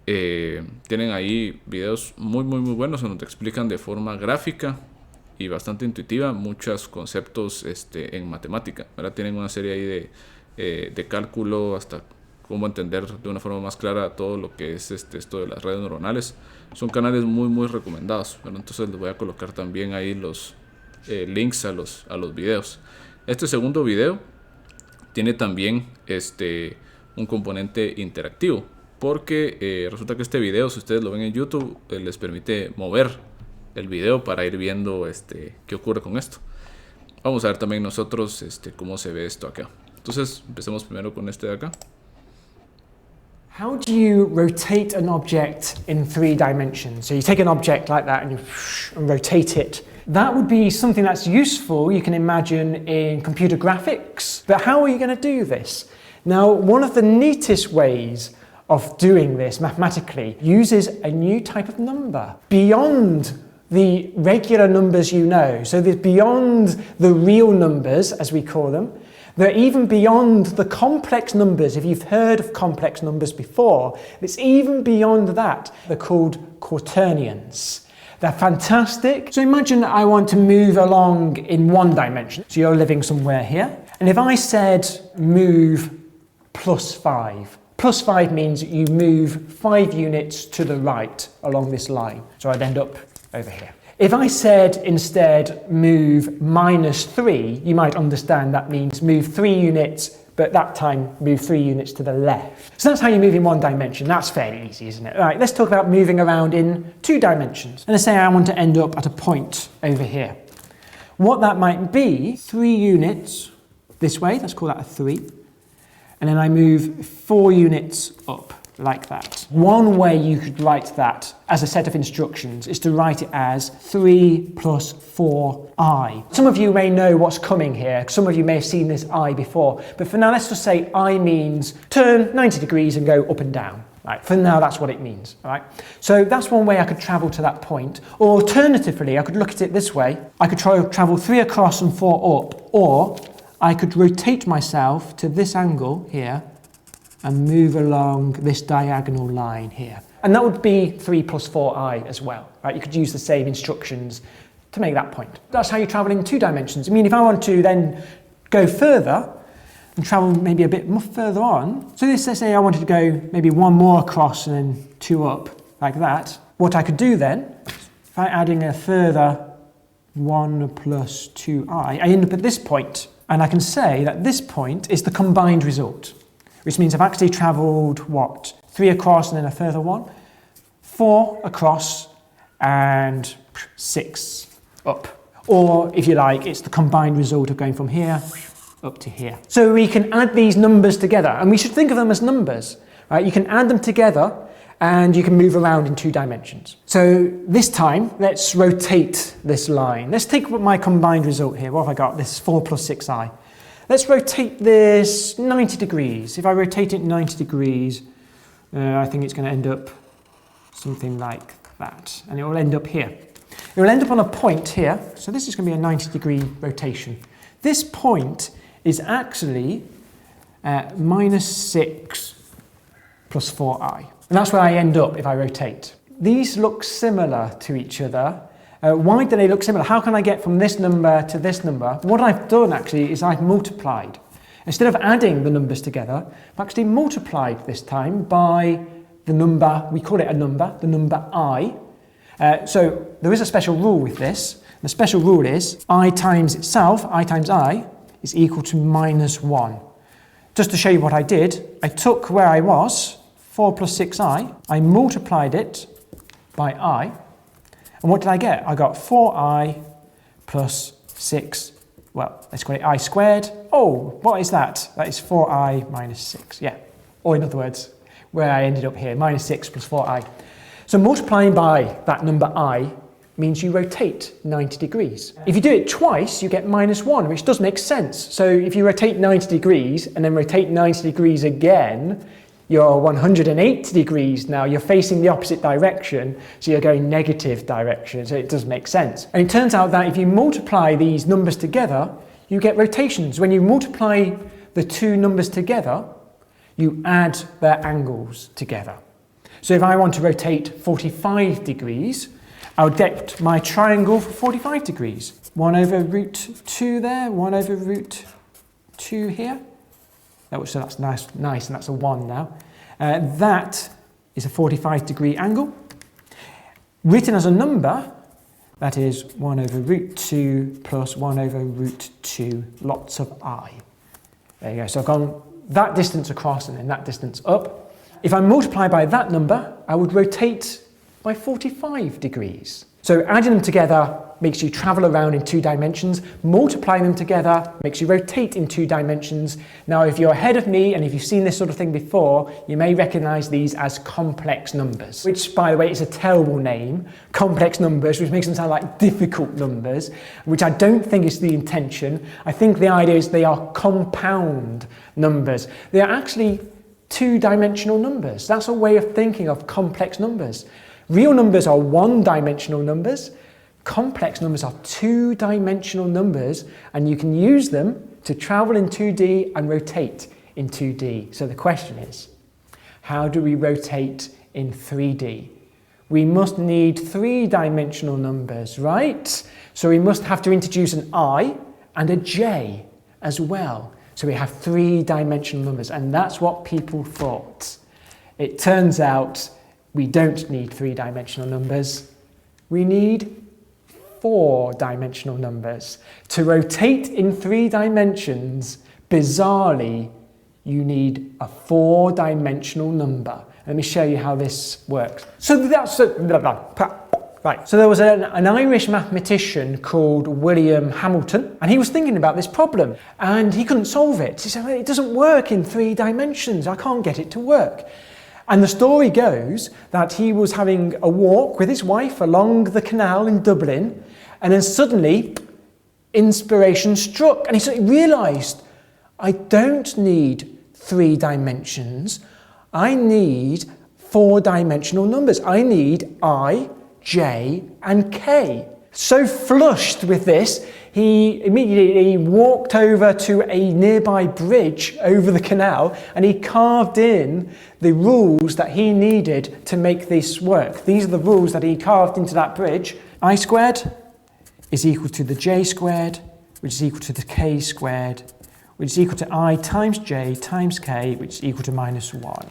S1: tienen ahí videos muy muy muy buenos donde te explican de forma gráfica y bastante intuitiva muchos conceptos en matemática, ¿verdad? Tienen una serie ahí de cálculo hasta cómo entender de una forma más clara todo lo que es esto de las redes neuronales. Son canales muy muy recomendados, ¿verdad? Entonces les voy a colocar también ahí los links a los videos. Este segundo video tiene también un componente interactivo, porque resulta que este video, si ustedes lo ven en YouTube, les permite mover el video para ir viendo qué ocurre con esto. Vamos a ver también nosotros cómo se ve esto acá. Entonces empecemos primero con este de acá.
S3: How do you rotate an object in 3 dimensions? So you take an object like that and you rotate it. That would be something that's useful, you can imagine, in computer graphics. But how are you going to do this? Now, one of the neatest ways of doing this mathematically uses a new type of number beyond the regular numbers you know. So there's beyond the real numbers, as we call them. They're even beyond the complex numbers. If you've heard of complex numbers before, it's even beyond that. They're called quaternions. They're fantastic. So imagine I want to move along in 1 dimension. So you're living somewhere here. And if I said move +5. +5 means you move 5 units to the right along this line. So I'd end up over here. If I said instead move -3, you might understand that means move 3 units, but that time move 3 units to the left. So that's how you move in 1 dimension. That's fairly easy, isn't it? All right, let's talk about moving around in 2 dimensions. And let's say I want to end up at a point over here. What that might be, 3 units this way, let's call that a 3. And then I move 4 units up, like that. One way you could write that as a set of instructions is to write it as 3 + 4i. Some of you may know what's coming here. Some of you may have seen this I before. But for now, let's just say I means turn 90 degrees and go up and down. Right, for now, that's what it means. All right? So that's one way I could travel to that point. Or alternatively, I could look at it this way. I could try to travel 3 across and 4 up. Or I could rotate myself to this angle here and move along this diagonal line here. And that would be 3 + 4i as well. Right? You could use the same instructions to make that point. That's how you travel in 2 dimensions. I mean, if I want to then go further, and travel maybe a bit further on. So let's say I wanted to go maybe one more across and then two up, like that. What I could do then, by adding a further 1 plus 2i, I end up at this point. And I can say that this point is the combined result, which means I've actually travelled, what, 3 across and then a further 1, 4 across and 6 up. Or, if you like, it's the combined result of going from here up to here. So we can add these numbers together, and we should think of them as numbers. Right? You can add them together, and you can move around in 2 dimensions. So this time, let's rotate this line. Let's take my combined result here. What have I got? This is 4 plus 6i. Let's rotate this 90 degrees. If I rotate it 90 degrees, I think it's going to end up something like that. And it will end up here. It will end up on a point here. So this is going to be a 90-degree rotation. This point is actually minus 6 plus 4i. And that's where I end up if I rotate. These look similar to each other. Why do they look similar? How can I get from this number to this number? What I've done actually is I've multiplied. Instead of adding the numbers together, I've actually multiplied this time by the number, we call it a number, the number I. So there is a special rule with this. The special rule is I times itself, I times I, is equal to minus 1. Just to show you what I did, I took where I was, 4 plus 6i, I multiplied it by I, and what did I get? I got 4i plus 6, well, let's call it I squared. Oh, what is that? That is 4i minus 6, yeah. Or in other words, where I ended up here, minus 6 plus 4i. So multiplying by that number I means you rotate 90 degrees. If you do it twice, you get minus 1, which does make sense. So if you rotate 90 degrees and then rotate 90 degrees again, you're 180 degrees now, you're facing the opposite direction, so you're going negative direction, so it does make sense. And it turns out that if you multiply these numbers together, you get rotations. When you multiply the 2 numbers together, you add their angles together. So if I want to rotate 45 degrees, I would get my triangle for 45 degrees. 1 over root 2 there, 1 over root 2 here. So that's nice, and that's a 1 now. That is a 45-degree angle. Written as a number, that is 1 over root 2 plus 1 over root 2, lots of I. There you go. So I've gone that distance across and then that distance up. If I multiply by that number, I would rotate by 45 degrees. So adding them together makes you travel around in 2 dimensions. Multiplying them together makes you rotate in 2 dimensions. Now, if you're ahead of me and if you've seen this sort of thing before, you may recognize these as complex numbers, which, by the way, is a terrible name. Complex numbers, which makes them sound like difficult numbers, which I don't think is the intention. I think the idea is they are compound numbers. They are actually 2-dimensional numbers. That's a way of thinking of complex numbers. Real numbers are 1-dimensional numbers. Complex numbers are 2-dimensional numbers, and you can use them to travel in 2D and rotate in 2D. So the question is, how do we rotate in 3D? We must need 3-dimensional numbers, right? So we must have to introduce an I and a J as well. So we have 3-dimensional numbers, and that's what people thought. It turns out we don't need 3-dimensional numbers. We need 4-dimensional numbers. To rotate in 3 dimensions, bizarrely, you need a 4-dimensional number. Let me show you how this works. So that's right. So there was an Irish mathematician called William Hamilton, and he was thinking about this problem, and he couldn't solve it. He said, it doesn't work in 3 dimensions. I can't get it to work. And the story goes that he was having a walk with his wife along the canal in Dublin, and then suddenly inspiration struck, and he realised, I don't need 3 dimensions, I need 4-dimensional numbers. I need I, J and K. So flushed with this, he immediately walked over to a nearby bridge over the canal and he carved in the rules that he needed to make this work. These are the rules that he carved into that bridge. I squared is equal to the J squared, which is equal to the K squared, which which is equal to I times j times k, which is equal to -1.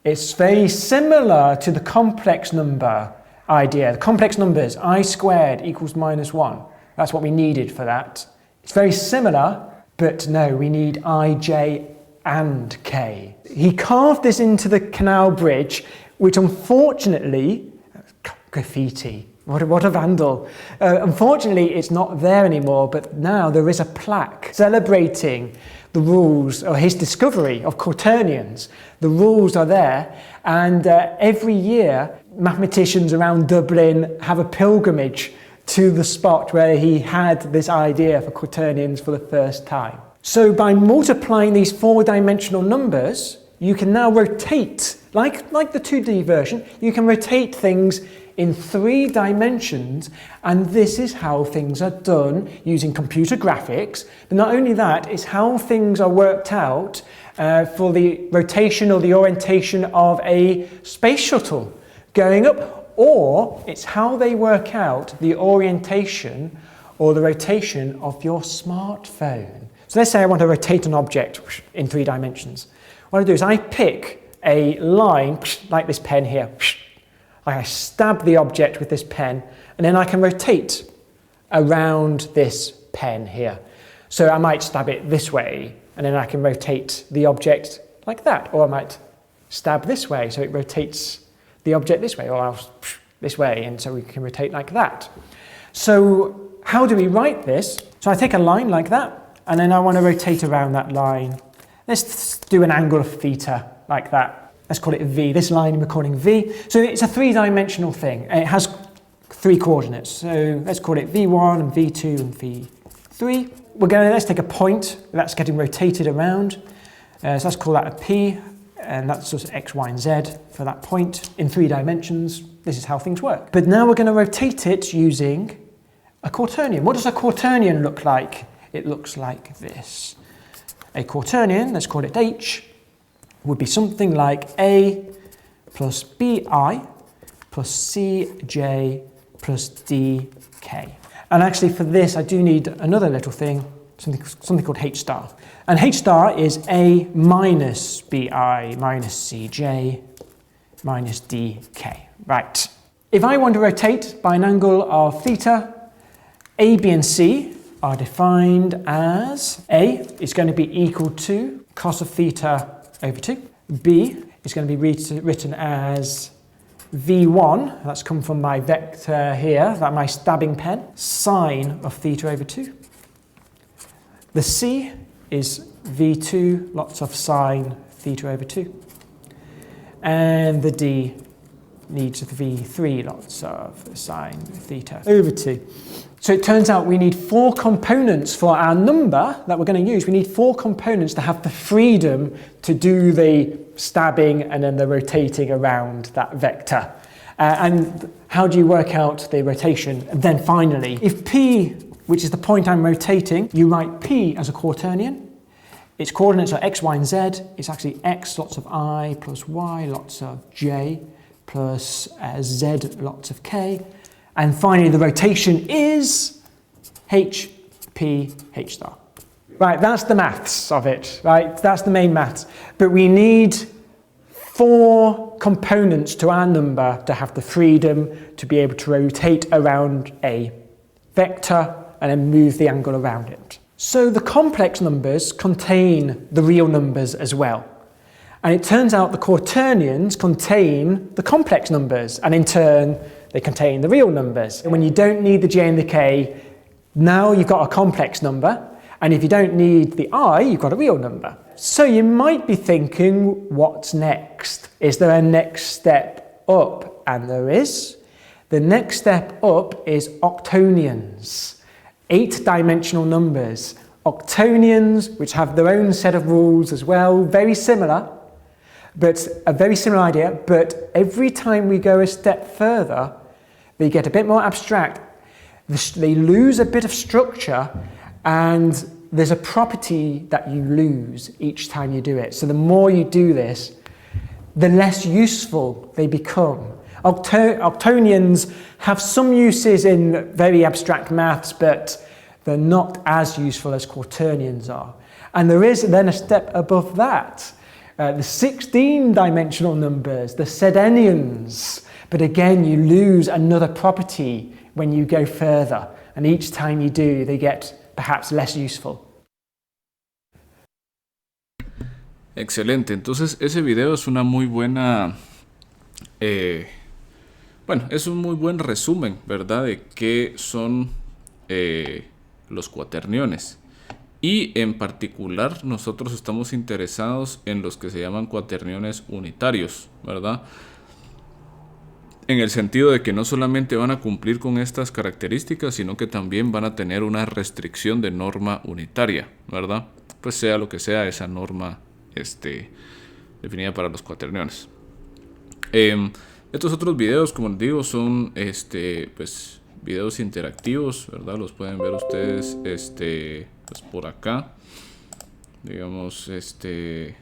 S3: It's very similar to the complex number idea. The complex numbers, I squared equals -1. That's what we needed for that. It's very similar, but no, we need I, j, and k. He carved this into the canal bridge, which unfortunately, graffiti, what a vandal. Unfortunately, it's not there anymore, but now there is a plaque celebrating the rules, or his discovery of quaternions. The rules are there, and every year, mathematicians around Dublin have a pilgrimage to the spot where he had this idea for quaternions for the first time. So by multiplying these four-dimensional numbers, you can now rotate, like the 2D version, you can rotate things in 3 dimensions, and this is how things are done using computer graphics. But not only that, it's how things are worked out for the rotation or the orientation of a space shuttle going up, or it's how they work out the orientation or the rotation of your smartphone. So let's say I want to rotate an object in 3 dimensions. What I do is I pick a line like this pen here. I stab the object with this pen, and then I can rotate around this pen here. So I might stab it this way, and then I can rotate the object like that. Or I might stab this way, so it rotates the object this way, or else this way, and so we can rotate like that. So how do we write this? So I take a line like that, and then I want to rotate around that line. Let's do an angle of theta like that. Let's call it V. This line we're calling V. So it's a 3-dimensional thing. It has 3 coordinates. So let's call it V1 and V2 and V3. Let's take a point that's getting rotated around. So let's call that a P, and that's just X, Y, and Z for that point in 3 dimensions. This is how things work. But now we're going to rotate it using a quaternion. What does a quaternion look like? It looks like this. A quaternion, let's call it H, would be something like A plus BI plus CJ plus DK. And actually for this I do need another little thing, something called H star. And H star is A minus BI minus CJ minus DK. Right. If I want to rotate by an angle of theta, A, B and C are defined as A is going to be equal to cos of theta over 2. B is going to be written as V1, that's come from my vector here, that my stabbing pen, sine of theta over 2. The C is V2, lots of sine theta over 2. And the D needs V3, lots of sine theta over 2. So it turns out we need 4 components for our number that we're going to use. We need 4 components to have the freedom to do the stabbing and then the rotating around that vector. And how do you work out the rotation? And then finally, if P, which is the point I'm rotating, you write P as a quaternion. Its coordinates are X, Y, and Z. It's actually X, lots of I, plus Y, lots of J, plus Z, lots of K. And finally, the rotation is H, P, H star. Right, that's the maths of it, right? That's the main maths. But we need 4 components to our number to have the freedom to be able to rotate around a vector and then move the angle around it. So the complex numbers contain the real numbers as well. And it turns out the quaternions contain the complex numbers, and in turn, they contain the real numbers. And when you don't need the j and the k, now you've got a complex number, and if you don't need the I, you've got a real number. So you might be thinking, what's next? Is there a next step up? And there is. The next step up is octonions, 8-dimensional numbers. Octonions, which have their own set of rules as well, very similar, but a very similar idea, but every time we go a step further, they get a bit more abstract. They lose a bit of structure, and there's a property that you lose each time you do it. So the more you do this, the less useful they become. Octonions have some uses in very abstract maths, but they're not as useful as quaternions are. And there is then a step above that. The 16-dimensional numbers, the Sedenians. But again, you lose another property when you go further. And each time you do, they get perhaps less useful.
S1: Excelente. Entonces, ese video es una muy buena... bueno, es un muy buen resumen, ¿verdad? De qué son los cuaterniones. Y en particular nosotros estamos interesados en los que se llaman cuaterniones unitarios, ¿verdad? En el sentido de que no solamente van a cumplir con estas características, sino que también van a tener una restricción de norma unitaria, ¿verdad? Pues sea lo que sea esa norma definida para los cuaterniones. Estos otros videos, como les digo, son pues videos interactivos, ¿verdad? Los pueden ver ustedes pues por acá. Digamos, en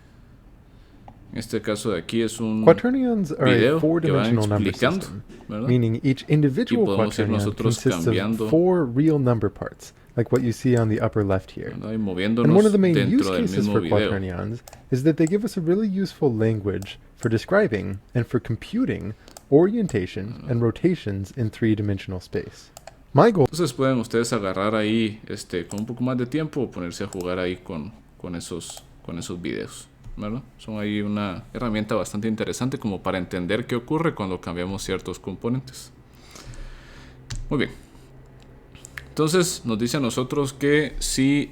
S1: este caso de aquí es un
S4: Quaternions are a
S1: video que va
S4: four-dimensional number
S1: explicando,
S4: system,
S1: ¿verdad?
S4: meaning each individual
S1: Y podemos ir
S4: quaternion
S1: nosotros
S4: consists
S1: cambiando,
S4: of 4 real number parts, like what you see on the upper left here.
S1: ¿verdad? Y
S4: And one
S1: moviéndonos
S4: of the main use
S1: dentro del
S4: cases
S1: mismo
S4: for
S1: video.
S4: quaternions is that they give us a really useful language for describing and for computing orientation and rotations in 3-dimensional space. My goal
S1: Entonces pueden ustedes agarrar ahí con un poco más de tiempo o ponerse a jugar ahí con esos videos, ¿verdad? Son ahí una herramienta bastante interesante como para entender qué ocurre cuando cambiamos ciertos componentes. Muy bien. Entonces nos dice a nosotros que si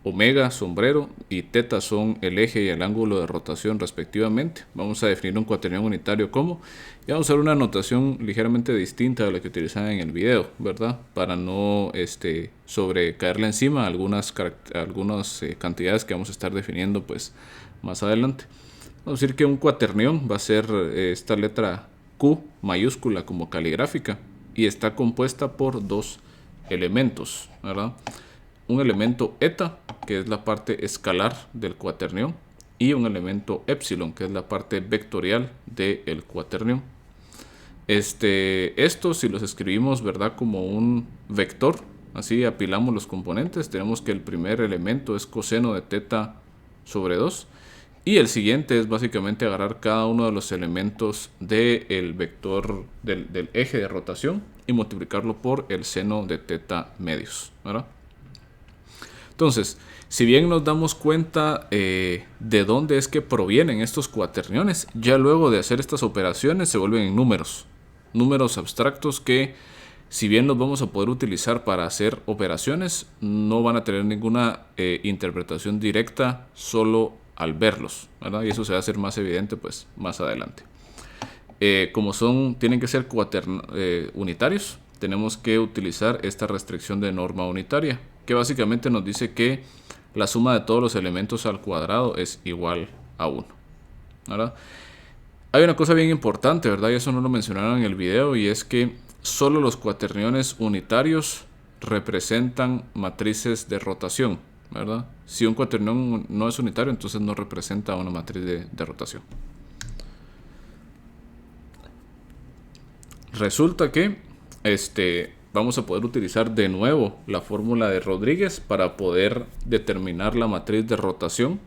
S1: omega, sombrero, y teta son el eje y el ángulo de rotación respectivamente, vamos a definir un cuaternión unitario como, y vamos a usar una notación ligeramente distinta de la que utilizaban en el video, ¿verdad? Para no sobrecaerle encima algunas cantidades que vamos a estar definiendo pues más adelante. Vamos a decir que un cuaternión va a ser esta letra Q mayúscula como caligráfica y está compuesta por dos elementos, ¿verdad? Un elemento eta, que es la parte escalar del cuaternión, y un elemento epsilon, que es la parte vectorial del cuaternión. Estos, si los escribimos, ¿verdad?, como un vector, así apilamos los componentes, tenemos que el primer elemento es coseno de teta sobre 2, y el siguiente es básicamente agarrar cada uno de los elementos del vector del eje de rotación y multiplicarlo por el seno de teta medios, ¿verdad? Entonces, si bien nos damos cuenta de dónde es que provienen estos cuaterniones, ya luego de hacer estas operaciones se vuelven en números abstractos que, si bien los vamos a poder utilizar para hacer operaciones, no van a tener ninguna interpretación directa solo al verlos, ¿verdad? Y eso se va a hacer más evidente pues más adelante. Como tienen que ser unitarios, tenemos que utilizar esta restricción de norma unitaria, que básicamente nos dice que la suma de todos los elementos al cuadrado es igual a 1, ¿verdad? Hay una cosa bien importante, ¿verdad? Y eso no lo mencionaron en el video, y es que solo los cuaterniones unitarios representan matrices de rotación, ¿verdad? Si un cuaternión no es unitario, entonces no representa una matriz de rotación. Resulta que vamos a poder utilizar de nuevo la fórmula de Rodríguez para poder determinar la matriz de rotación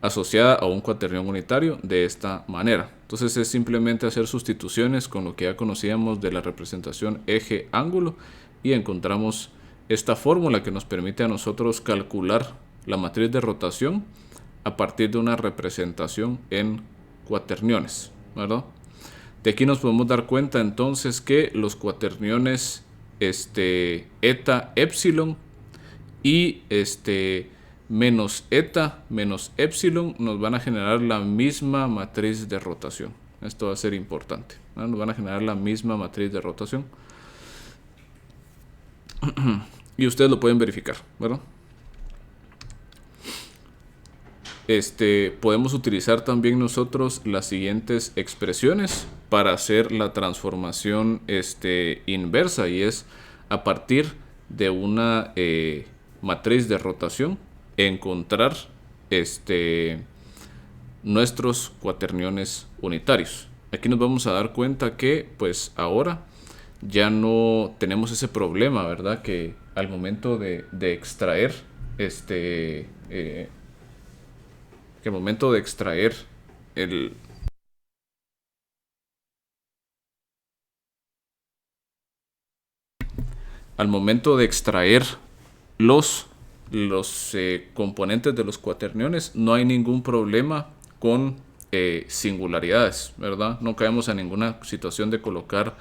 S1: asociada a un cuaternión unitario de esta manera. Entonces es simplemente hacer sustituciones con lo que ya conocíamos de la representación eje-ángulo y encontramos esta fórmula que nos permite a nosotros calcular la matriz de rotación a partir de una representación en cuaterniones, ¿verdad? De aquí nos podemos dar cuenta entonces que los cuaterniones eta epsilon y menos eta menos epsilon nos van a generar la misma matriz de rotación. Esto va a ser importante, ¿no? Nos van a generar la misma matriz de rotación y ustedes lo pueden verificar, ¿verdad? Podemos utilizar también nosotros las siguientes expresiones para hacer la transformación inversa, y es a partir de una matriz de rotación encontrar nuestros cuaterniones unitarios. Aquí nos vamos a dar cuenta que pues ahora ya no tenemos ese problema, ¿verdad? Que al momento de extraer que al momento de extraer el al momento de extraer los componentes de los cuaterniones, no hay ningún problema con singularidades, ¿verdad? No caemos en ninguna situación de colocar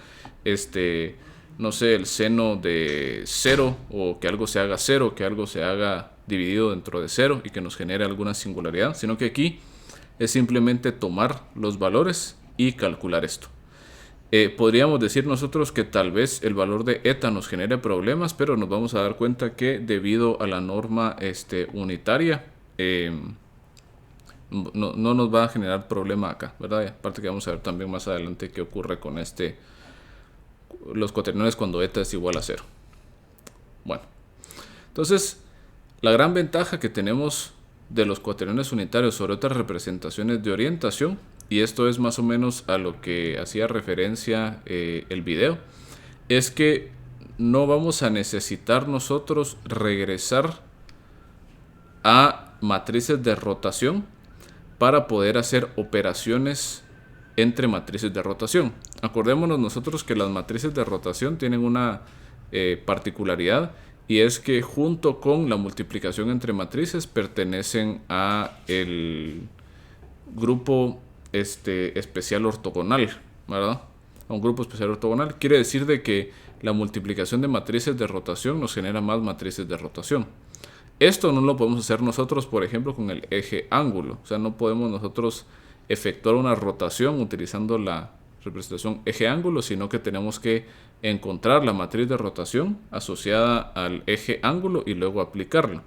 S1: no sé, el seno de 0, o que algo se haga 0, que algo se haga dividido dentro de 0 y que nos genere alguna singularidad, sino que aquí es simplemente tomar los valores y calcular esto. Podríamos decir nosotros que tal vez el valor de eta nos genere problemas, pero nos vamos a dar cuenta que debido a la norma unitaria, no nos va a generar problema acá, ¿verdad? Y aparte que vamos a ver también más adelante qué ocurre con los cuaterniones cuando eta es igual a 0. Bueno, entonces la gran ventaja que tenemos de los cuaterniones unitarios sobre otras representaciones de orientación, y esto es más o menos a lo que hacía referencia el video, es que no vamos a necesitar nosotros regresar a matrices de rotación para poder hacer operaciones entre matrices de rotación. Acordémonos nosotros que las matrices de rotación tienen una particularidad, y es que junto con la multiplicación entre matrices pertenecen a el grupo especial ortogonal, ¿verdad? A un grupo especial ortogonal. Quiere decir de que la multiplicación de matrices de rotación nos genera más matrices de rotación. Esto no lo podemos hacer nosotros, por ejemplo, con el eje ángulo. O sea, no podemos nosotros efectuar una rotación utilizando la representación eje ángulo, sino que tenemos que encontrar la matriz de rotación asociada al eje ángulo y luego aplicarla.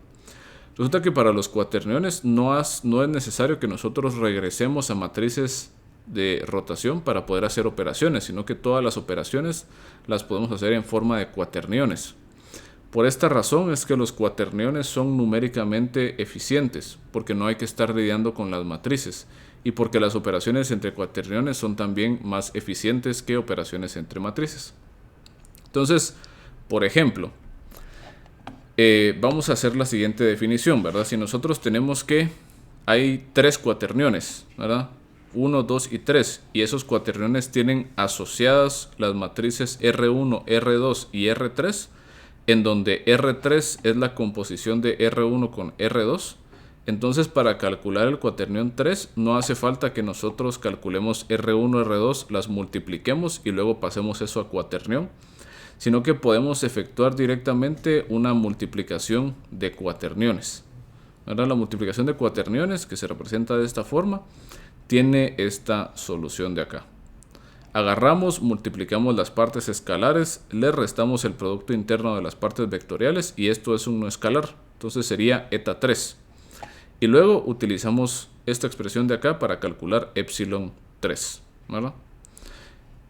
S1: Resulta que para los cuaterniones no es necesario que nosotros regresemos a matrices de rotación para poder hacer operaciones, sino que todas las operaciones las podemos hacer en forma de cuaterniones. Por esta razón es que los cuaterniones son numéricamente eficientes, porque no hay que estar lidiando con las matrices, y porque las operaciones entre cuaterniones son también más eficientes que operaciones entre matrices. Entonces, por ejemplo, vamos a hacer la siguiente definición, ¿verdad? Si nosotros tenemos que hay 3 cuaterniones, ¿verdad? 1, 2 y 3, y esos cuaterniones tienen asociadas las matrices R1, R2 y R3, en donde R3 es la composición de R1 con R2. Entonces, para calcular el cuaternión 3 no hace falta que nosotros calculemos R1, R2, las multipliquemos y luego pasemos eso a cuaternión, sino que podemos efectuar directamente una multiplicación de cuaterniones. Ahora, la multiplicación de cuaterniones, que se representa de esta forma, tiene esta solución de acá. Agarramos, multiplicamos las partes escalares, le restamos el producto interno de las partes vectoriales y esto es un no escalar, entonces sería eta 3. Y luego utilizamos esta expresión de acá para calcular epsilon 3, ¿verdad?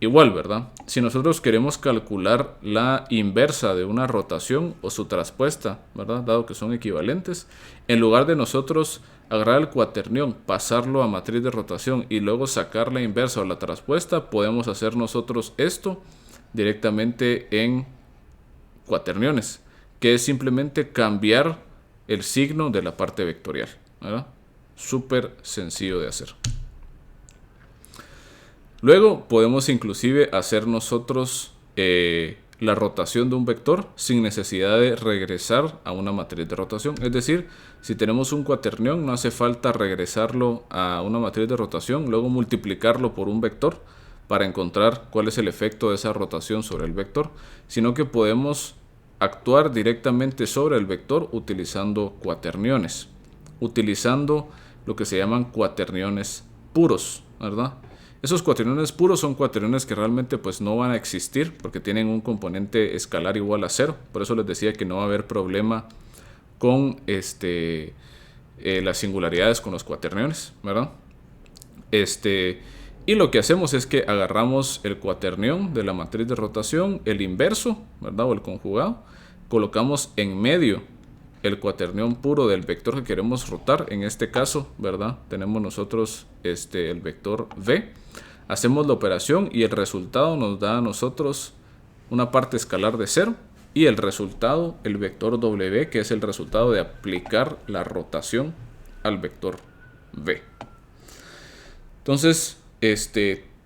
S1: Igual, ¿verdad? Si nosotros queremos calcular la inversa de una rotación o su traspuesta, ¿verdad? Dado que son equivalentes, en lugar de nosotros agarrar el cuaternión, pasarlo a matriz de rotación y luego sacar la inversa o la traspuesta, podemos hacer nosotros esto directamente en cuaterniones, que es simplemente cambiar el signo de la parte vectorial, ¿verdad? Súper sencillo de hacer. Luego podemos inclusive hacer nosotros la rotación de un vector sin necesidad de regresar a una matriz de rotación. Es decir, si tenemos un cuaternión, no hace falta regresarlo a una matriz de rotación, luego multiplicarlo por un vector para encontrar cuál es el efecto de esa rotación sobre el vector, sino que podemos actuar directamente sobre el vector utilizando cuaterniones, utilizando lo que se llaman cuaterniones puros, ¿verdad? Esos cuaterniones puros son cuaterniones que realmente pues no van a existir porque tienen un componente escalar igual a 0. Por eso les decía que no va a haber problema con las singularidades con los cuaterniones, ¿verdad? Y lo que hacemos es que agarramos el cuaternión de la matriz de rotación, el inverso, ¿verdad? O el conjugado, colocamos en medio el cuaternión puro del vector que queremos rotar. En este caso, ¿verdad? Tenemos nosotros el vector v. Hacemos la operación y el resultado nos da a nosotros una parte escalar de 0 y el resultado, el vector W, que es el resultado de aplicar la rotación al vector V. Entonces,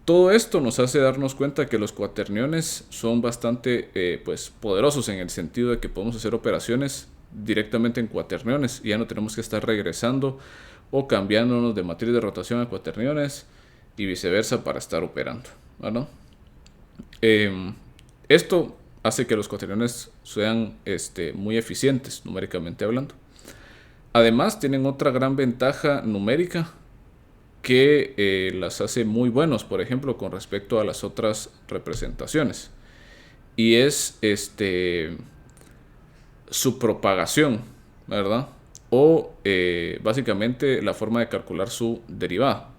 S1: todo esto nos hace darnos cuenta que los cuaterniones son bastante poderosos en el sentido de que podemos hacer operaciones directamente en cuaterniones y ya no tenemos que estar regresando o cambiándonos de matriz de rotación a cuaterniones y viceversa para estar operando, ¿verdad? Esto hace que los cuaterniones sean muy eficientes numéricamente hablando. Además tienen otra gran ventaja numérica que las hace muy buenos, por ejemplo, con respecto a las otras representaciones, y es su propagación, ¿verdad? O básicamente la forma de calcular su derivada.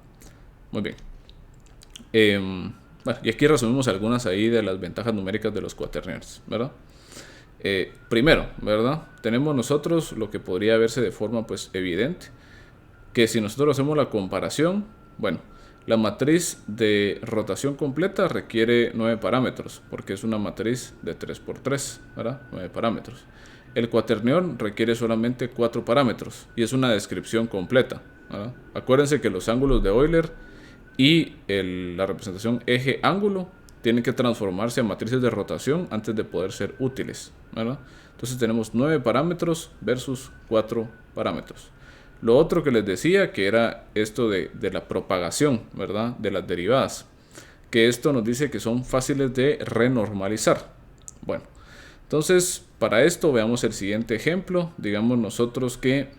S1: Muy bien. Bueno, y aquí resumimos algunas ahí de las ventajas numéricas de los cuaterniones, ¿verdad? Primero, ¿verdad? Tenemos nosotros lo que podría verse de forma pues evidente, que si nosotros hacemos la comparación, bueno, la matriz de rotación completa requiere 9 parámetros, porque es una matriz de 3×3, ¿verdad? 9 parámetros. El cuaternión requiere solamente 4 parámetros, y es una descripción completa, ¿verdad? Acuérdense que los ángulos de Euler y la representación eje-ángulo tienen que transformarse a matrices de rotación antes de poder ser útiles, ¿verdad? Entonces tenemos 9 parámetros versus 4 parámetros. Lo otro que les decía, que era esto de la propagación, ¿verdad? De las derivadas. Que esto nos dice que son fáciles de renormalizar. Bueno, entonces para esto veamos el siguiente ejemplo. Digamos nosotros que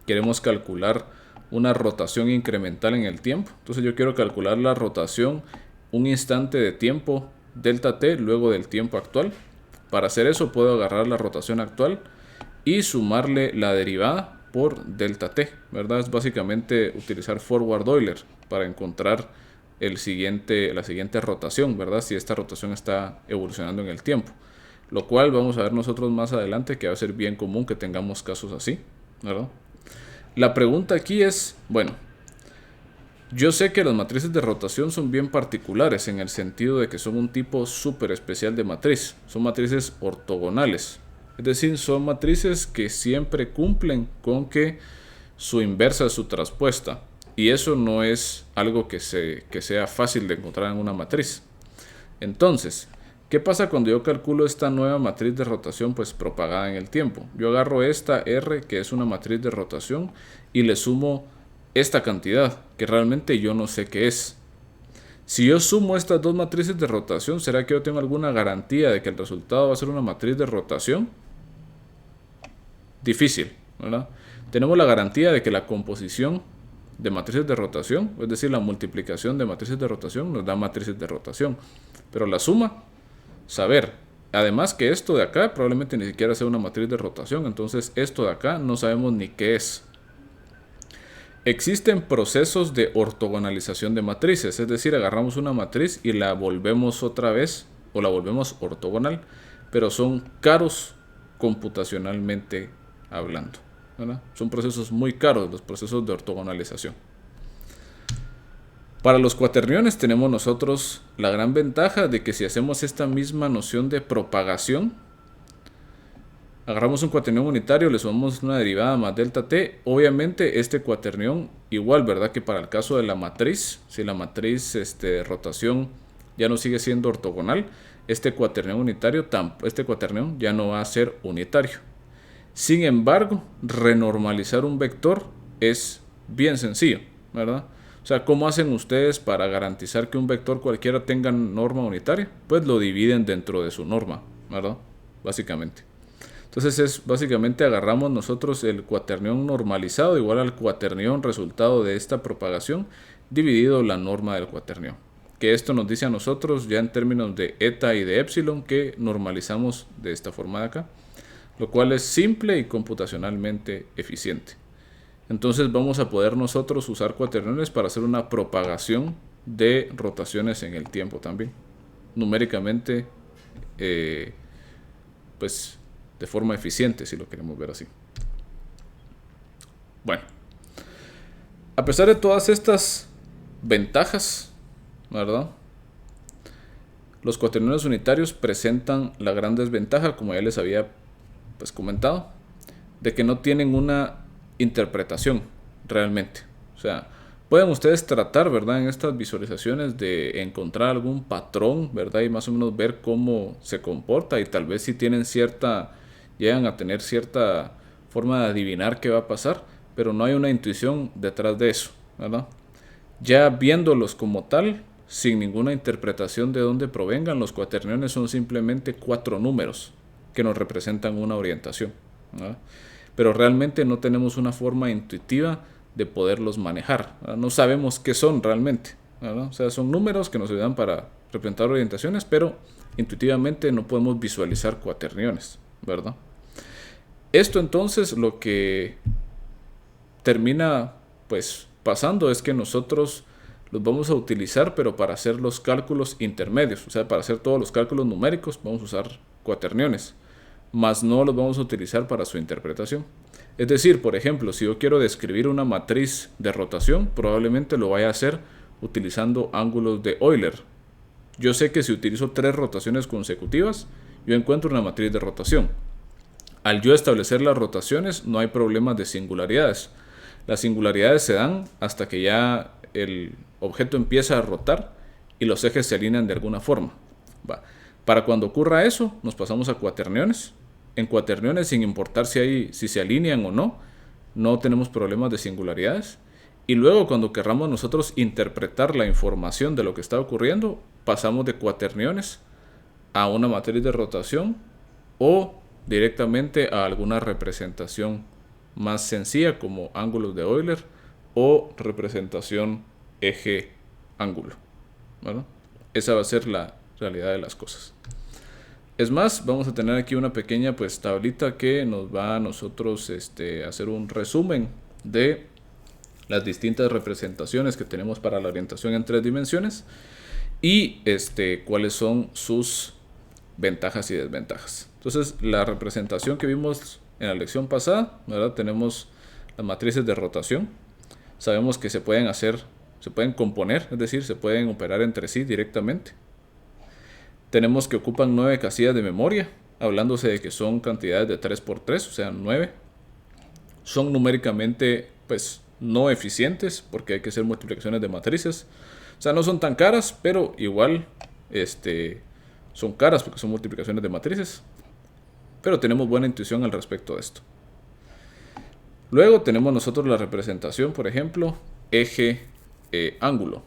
S1: queremos calcular una rotación incremental en el tiempo. Entonces yo quiero calcular la rotación un instante de tiempo delta t luego del tiempo actual. Para hacer eso puedo agarrar la rotación actual y sumarle la derivada por delta t, ¿verdad? Es básicamente utilizar forward Euler para encontrar la siguiente rotación, ¿verdad? Si esta rotación está evolucionando en el tiempo. Lo cual vamos a ver nosotros más adelante que va a ser bien común que tengamos casos así, ¿verdad? La pregunta aquí es, bueno, yo sé que las matrices de rotación son bien particulares en el sentido de que son un tipo súper especial de matriz. Son matrices ortogonales. Es decir, son matrices que siempre cumplen con que su inversa es su traspuesta. Y eso no es algo que sea fácil de encontrar en una matriz. Entonces, ¿qué pasa cuando yo calculo esta nueva matriz de rotación pues propagada en el tiempo? Yo agarro esta R, que es una matriz de rotación, y le sumo esta cantidad, que realmente yo no sé qué es. Si yo sumo estas dos matrices de rotación, ¿será que yo tengo alguna garantía de que el resultado va a ser una matriz de rotación? Difícil, ¿verdad? Tenemos la garantía de que la composición de matrices de rotación, es decir, la multiplicación de matrices de rotación, nos da matrices de rotación. Pero la suma, saber. Además que esto de acá probablemente ni siquiera sea una matriz de rotación, entonces esto de acá no sabemos ni qué es. Existen procesos de ortogonalización de matrices, es decir, agarramos una matriz y la volvemos otra vez, o la volvemos ortogonal, pero son caros computacionalmente hablando, ¿verdad? Son procesos muy caros los procesos de ortogonalización. Para los cuaterniones tenemos nosotros la gran ventaja de que si hacemos esta misma noción de propagación, agarramos un cuaternión unitario, le sumamos una derivada más delta t, obviamente este cuaternión igual, ¿verdad? Que para el caso de la matriz, si la matriz de rotación ya no sigue siendo ortogonal, este cuaternión unitario, este cuaternión ya no va a ser unitario. Sin embargo, renormalizar un vector es bien sencillo, ¿verdad? O sea, ¿cómo hacen ustedes para garantizar que un vector cualquiera tenga norma unitaria? Pues lo dividen dentro de su norma, ¿verdad? Básicamente. Entonces básicamente agarramos nosotros el cuaternión normalizado igual al cuaternión resultado de esta propagación dividido la norma del cuaternión. Que esto nos dice a nosotros ya en términos de eta y de epsilon que normalizamos de esta forma de acá. Lo cual es simple y computacionalmente eficiente. Entonces vamos a poder nosotros usar cuaterniones para hacer una propagación de rotaciones en el tiempo también. Numéricamente, pues de forma eficiente, si lo queremos ver así. Bueno, a pesar de todas estas ventajas, ¿verdad? los cuaterniones unitarios presentan la gran desventaja, como ya les había pues comentado, de que no tienen una interpretación realmente. O sea, pueden ustedes tratar, ¿verdad?, en estas visualizaciones de encontrar algún patrón, ¿verdad?, y más o menos ver cómo se comporta, y tal vez si tienen llegan a tener cierta forma de adivinar qué va a pasar, pero no hay una intuición detrás de eso, ¿verdad? Ya viéndolos como tal, sin ninguna interpretación de dónde provengan, los cuaterniones son simplemente 4 números que nos representan una orientación, ¿verdad? Pero realmente no tenemos una forma intuitiva de poderlos manejar, ¿verdad? No sabemos qué son realmente, ¿verdad? O sea, son números que nos ayudan para representar orientaciones, pero intuitivamente no podemos visualizar cuaterniones, ¿verdad? Esto entonces lo que termina pues pasando es que nosotros los vamos a utilizar, pero para hacer los cálculos intermedios, o sea, para hacer todos los cálculos numéricos vamos a usar cuaterniones, mas no los vamos a utilizar para su interpretación. Es decir, por ejemplo, si yo quiero describir una matriz de rotación, probablemente lo vaya a hacer utilizando ángulos de Euler. Yo sé que si utilizo 3 rotaciones consecutivas, yo encuentro una matriz de rotación. Al yo establecer las rotaciones, no hay problemas de singularidades. Las singularidades se dan hasta que ya el objeto empieza a rotar y los ejes se alinean de alguna forma. Para cuando ocurra eso, nos pasamos a cuaterniones. En cuaterniones, sin importar si se alinean o no, no tenemos problemas de singularidades. Y luego, cuando querramos nosotros interpretar la información de lo que está ocurriendo, pasamos de cuaterniones a una matriz de rotación o directamente a alguna representación más sencilla como ángulos de Euler o representación eje-ángulo, ¿verdad? Esa va a ser la realidad de las cosas. Es más, vamos a tener aquí una pequeña pues tablita que nos va a nosotros hacer un resumen de las distintas representaciones que tenemos para la orientación en 3 dimensiones y cuáles son sus ventajas y desventajas. Entonces, la representación que vimos en la lección pasada, ¿verdad? Tenemos las matrices de rotación. Sabemos que se pueden componer, es decir, se pueden operar entre sí directamente. Tenemos que ocupan 9 casillas de memoria, hablándose de que son cantidades de 3 por 3, o sea, 9. Son numéricamente, pues, no eficientes, porque hay que hacer multiplicaciones de matrices. O sea, no son tan caras, pero igual, son caras porque son multiplicaciones de matrices. Pero tenemos buena intuición al respecto de esto. Luego tenemos nosotros la representación, por ejemplo, eje-ángulo.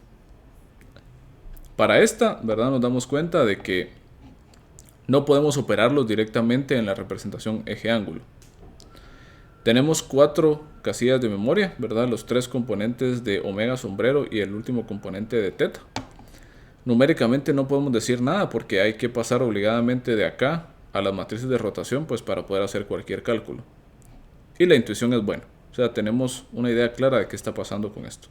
S1: Para esta, ¿verdad?, nos damos cuenta de que no podemos operarlos directamente en la representación eje-ángulo. Tenemos 4 casillas de memoria, ¿verdad? Los 3 componentes de omega sombrero y el último componente de teta. Numéricamente no podemos decir nada porque hay que pasar obligadamente de acá a las matrices de rotación pues para poder hacer cualquier cálculo. Y la intuición es buena. O sea, tenemos una idea clara de qué está pasando con esto.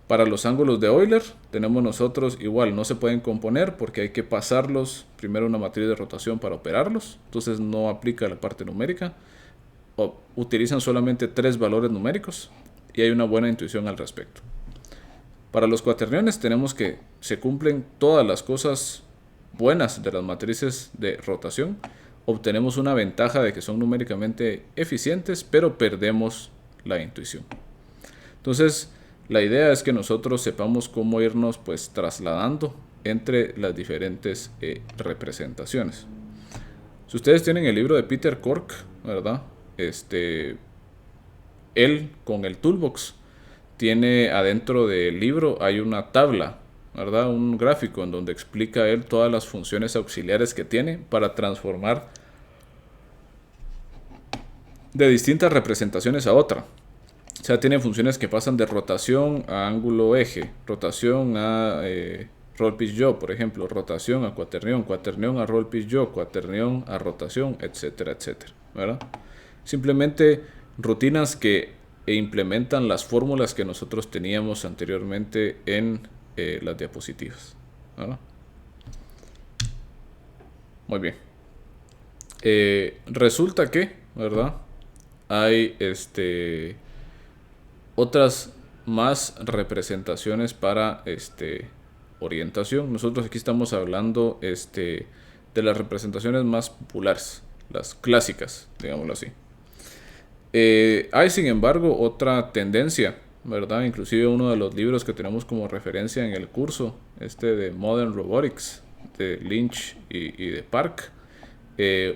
S1: Para los ángulos de Euler tenemos nosotros igual, no se pueden componer porque hay que pasarlos primero a una matriz de rotación para operarlos. Entonces no aplica la parte numérica. Utilizan solamente 3 valores numéricos y hay una buena intuición al respecto. Para los cuaterniones tenemos que se cumplen todas las cosas buenas de las matrices de rotación. Obtenemos una ventaja de que son numéricamente eficientes, pero perdemos la intuición. Entonces, la idea es que nosotros sepamos cómo irnos pues trasladando entre las diferentes representaciones. Si ustedes tienen el libro de Peter Cork, ¿verdad? Él con el Toolbox tiene adentro del libro hay una tabla, ¿verdad? Un gráfico en donde explica él todas las funciones auxiliares que tiene para transformar de distintas representaciones a otra. O sea, tiene funciones que pasan de rotación a ángulo eje, rotación a roll pitch yaw, por ejemplo, rotación a cuaternión, cuaternión a roll pitch yaw, cuaternión a rotación, etcétera, etcétera, ¿verdad? Simplemente rutinas que implementan las fórmulas que nosotros teníamos anteriormente en las diapositivas, ¿verdad? Muy bien. Resulta que, ¿verdad? Hay otras más representaciones para orientación. Nosotros aquí estamos hablando de las representaciones más populares, las clásicas, digámoslo así. Hay, sin embargo, otra tendencia, ¿verdad? Inclusive uno de los libros que tenemos como referencia en el curso, de Modern Robotics, de Lynch y de Park,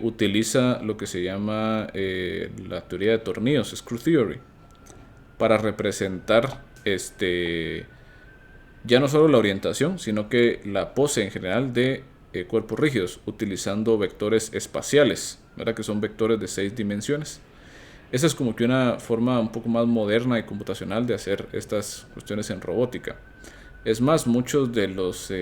S1: utiliza lo que se llama la teoría de tornillos, Screw Theory, para representar ya no solo la orientación, sino que la pose en general de cuerpos rígidos, utilizando vectores espaciales, ¿verdad? Que son vectores de 6 dimensiones. Esa es como que una forma un poco más moderna y computacional de hacer estas cuestiones en robótica. Es más, muchos de los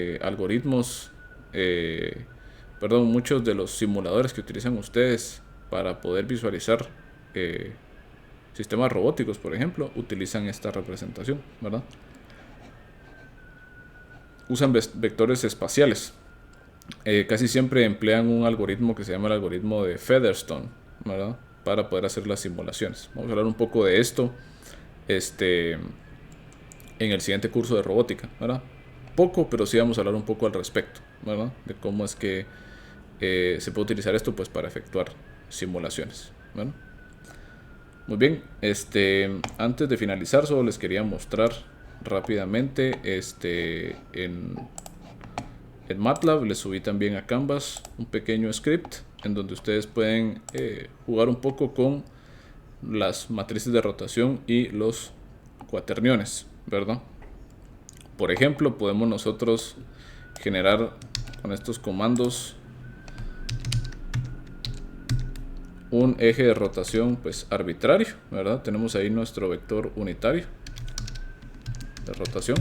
S1: muchos de los simuladores que utilizan ustedes para poder visualizar sistemas robóticos, por ejemplo, utilizan esta representación, ¿verdad? Usan vectores espaciales. Casi siempre emplean un algoritmo que se llama el algoritmo de Featherstone, ¿verdad? Para poder hacer las simulaciones. Vamos a hablar un poco de esto en el siguiente curso de robótica, ¿verdad? Poco, pero sí vamos a hablar un poco al respecto, ¿verdad? De cómo es que se puede utilizar esto pues para efectuar simulaciones, ¿verdad? Muy bien, antes de finalizar solo les quería mostrar rápidamente en MATLAB les subí también a Canvas un pequeño script en donde ustedes pueden jugar un poco con las matrices de rotación y los cuaterniones, ¿verdad? Por ejemplo, podemos nosotros generar con estos comandos un eje de rotación pues arbitrario, ¿verdad? Tenemos ahí nuestro vector unitario de rotación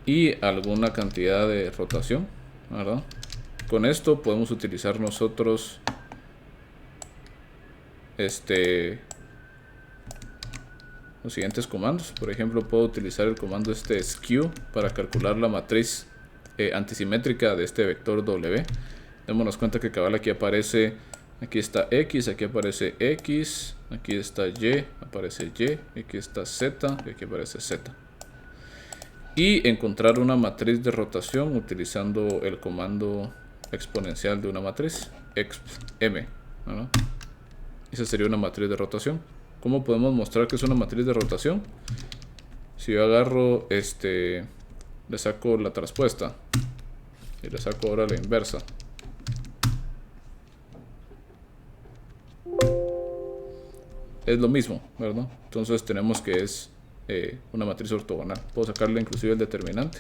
S1: y alguna cantidad de rotación, ¿verdad? Con esto podemos utilizar nosotros los siguientes comandos. Por ejemplo, puedo utilizar el comando skew para calcular la matriz antisimétrica de este vector W. Démonos cuenta que cabal aquí aparece, aquí está X, aquí aparece X, aquí está Y, aparece Y, aquí está Z y aquí aparece Z. Y encontrar una matriz de rotación utilizando el comando exponencial de una matriz, exp_m, ¿no? Esa sería una matriz de rotación. ¿Cómo podemos mostrar que es una matriz de rotación? Si yo agarro, le saco la traspuesta y le saco ahora la inversa, es lo mismo, ¿verdad? Entonces tenemos que es una matriz ortogonal. Puedo sacarle inclusive el determinante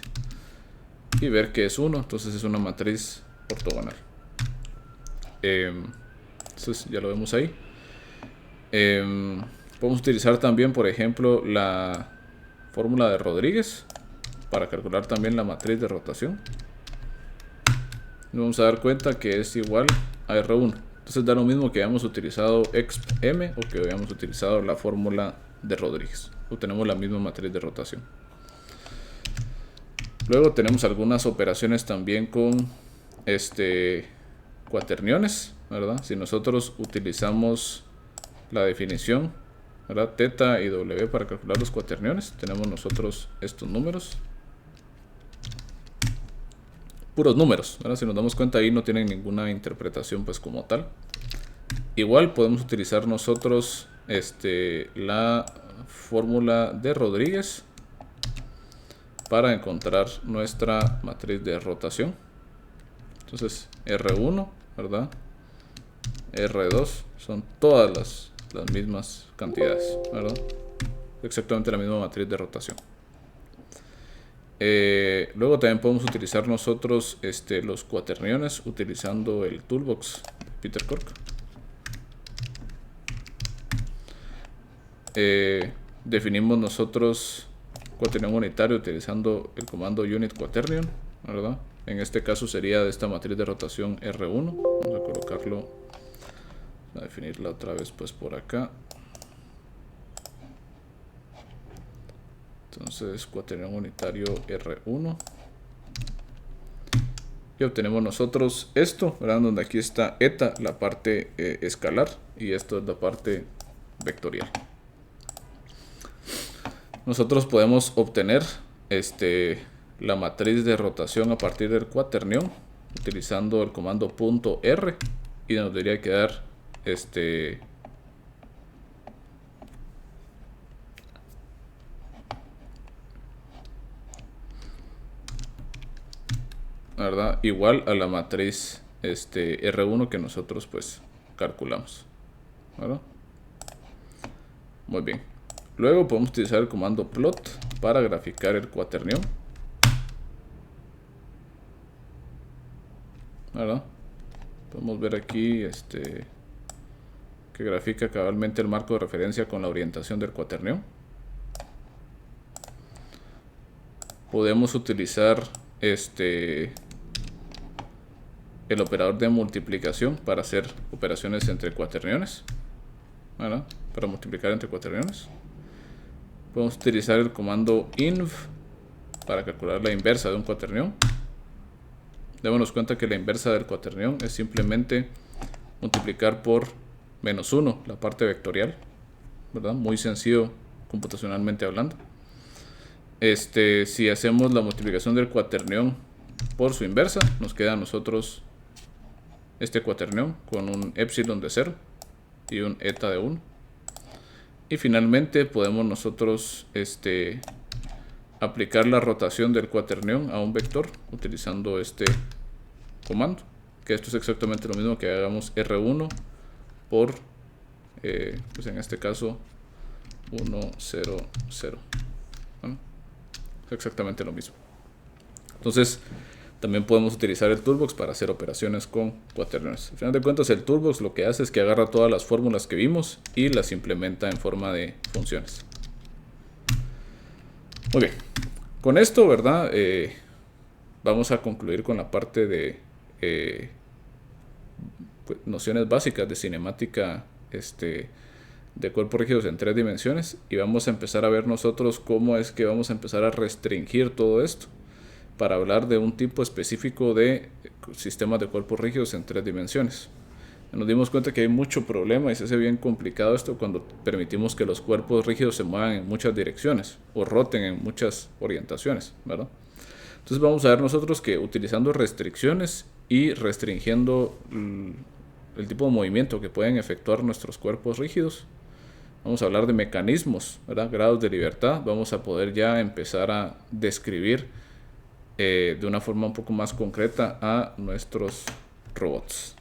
S1: y ver que es 1, entonces es una matriz ortogonal. Entonces ya lo vemos ahí. Podemos utilizar también, por ejemplo, la fórmula de Rodríguez para calcular también la matriz de rotación. Nos vamos a dar cuenta que es igual a R1. Entonces da lo mismo que hayamos utilizado exp_m o que hayamos utilizado la fórmula de Rodríguez. Obtenemos la misma matriz de rotación. Luego tenemos algunas operaciones también con cuaterniones, ¿verdad? Si nosotros utilizamos la definición, ¿verdad? Teta y W para calcular los cuaterniones, tenemos nosotros estos números. Puros números, ¿verdad? Si nos damos cuenta ahí no tienen ninguna interpretación pues como tal. Igual podemos utilizar nosotros la fórmula de Rodríguez para encontrar nuestra matriz de rotación. Entonces R1, ¿verdad? R2 son todas las mismas cantidades, ¿verdad? Exactamente la misma matriz de rotación. Luego también podemos utilizar nosotros los cuaterniones utilizando el toolbox de Peter Cork. Definimos nosotros cuaternión unitario utilizando el comando unit quaternion, ¿verdad? En este caso sería de esta matriz de rotación R1. Vamos a colocarlo, a definirla otra vez pues por acá. Entonces cuaternión unitario R1 y obtenemos nosotros esto, ¿verdad? Donde aquí está eta, la parte escalar, y esto es la parte vectorial. Nosotros podemos obtener la matriz de rotación a partir del cuaternión utilizando el comando .r y nos debería quedar ¿verdad? Igual a la matriz R1 que nosotros pues calculamos, ¿verdad? Muy bien. Luego podemos utilizar el comando plot para graficar el cuaternión, ¿verdad? Podemos ver aquí que grafica cabalmente el marco de referencia con la orientación del cuaternión. Podemos utilizar el operador de multiplicación para hacer operaciones entre cuaterniones, ¿verdad? Para multiplicar entre cuaterniones. Podemos utilizar el comando inv para calcular la inversa de un cuaternión. Démonos cuenta que la inversa del cuaternión es simplemente multiplicar por -1 la parte vectorial, ¿verdad? Muy sencillo computacionalmente hablando. Si hacemos la multiplicación del cuaternión por su inversa, nos queda a nosotros este cuaternión con un epsilon de 0 y un eta de 1. Y finalmente podemos nosotros aplicar la rotación del cuaternión a un vector utilizando este comando, que esto es exactamente lo mismo que hagamos R1 por pues en este caso 1, 0, 0. ¿Bueno? Es exactamente lo mismo. Entonces también podemos utilizar el toolbox para hacer operaciones con cuaterniones. Al final de cuentas, el toolbox lo que hace es que agarra todas las fórmulas que vimos y las implementa en forma de funciones. Muy bien. Con esto, ¿verdad? Vamos a concluir con la parte de pues, nociones básicas de cinemática de cuerpos rígidos en 3 dimensiones, y vamos a empezar a ver nosotros cómo es que vamos a empezar a restringir todo esto para hablar de un tipo específico de sistemas de cuerpos rígidos en 3 dimensiones. Nos dimos cuenta que hay mucho problema y se hace bien complicado esto cuando permitimos que los cuerpos rígidos se muevan en muchas direcciones o roten en muchas orientaciones, ¿verdad? Entonces vamos a ver nosotros que utilizando restricciones y restringiendo el tipo de movimiento que pueden efectuar nuestros cuerpos rígidos, vamos a hablar de mecanismos, ¿verdad? Grados de libertad. Vamos a poder ya empezar a describir de una forma un poco más concreta a nuestros robots.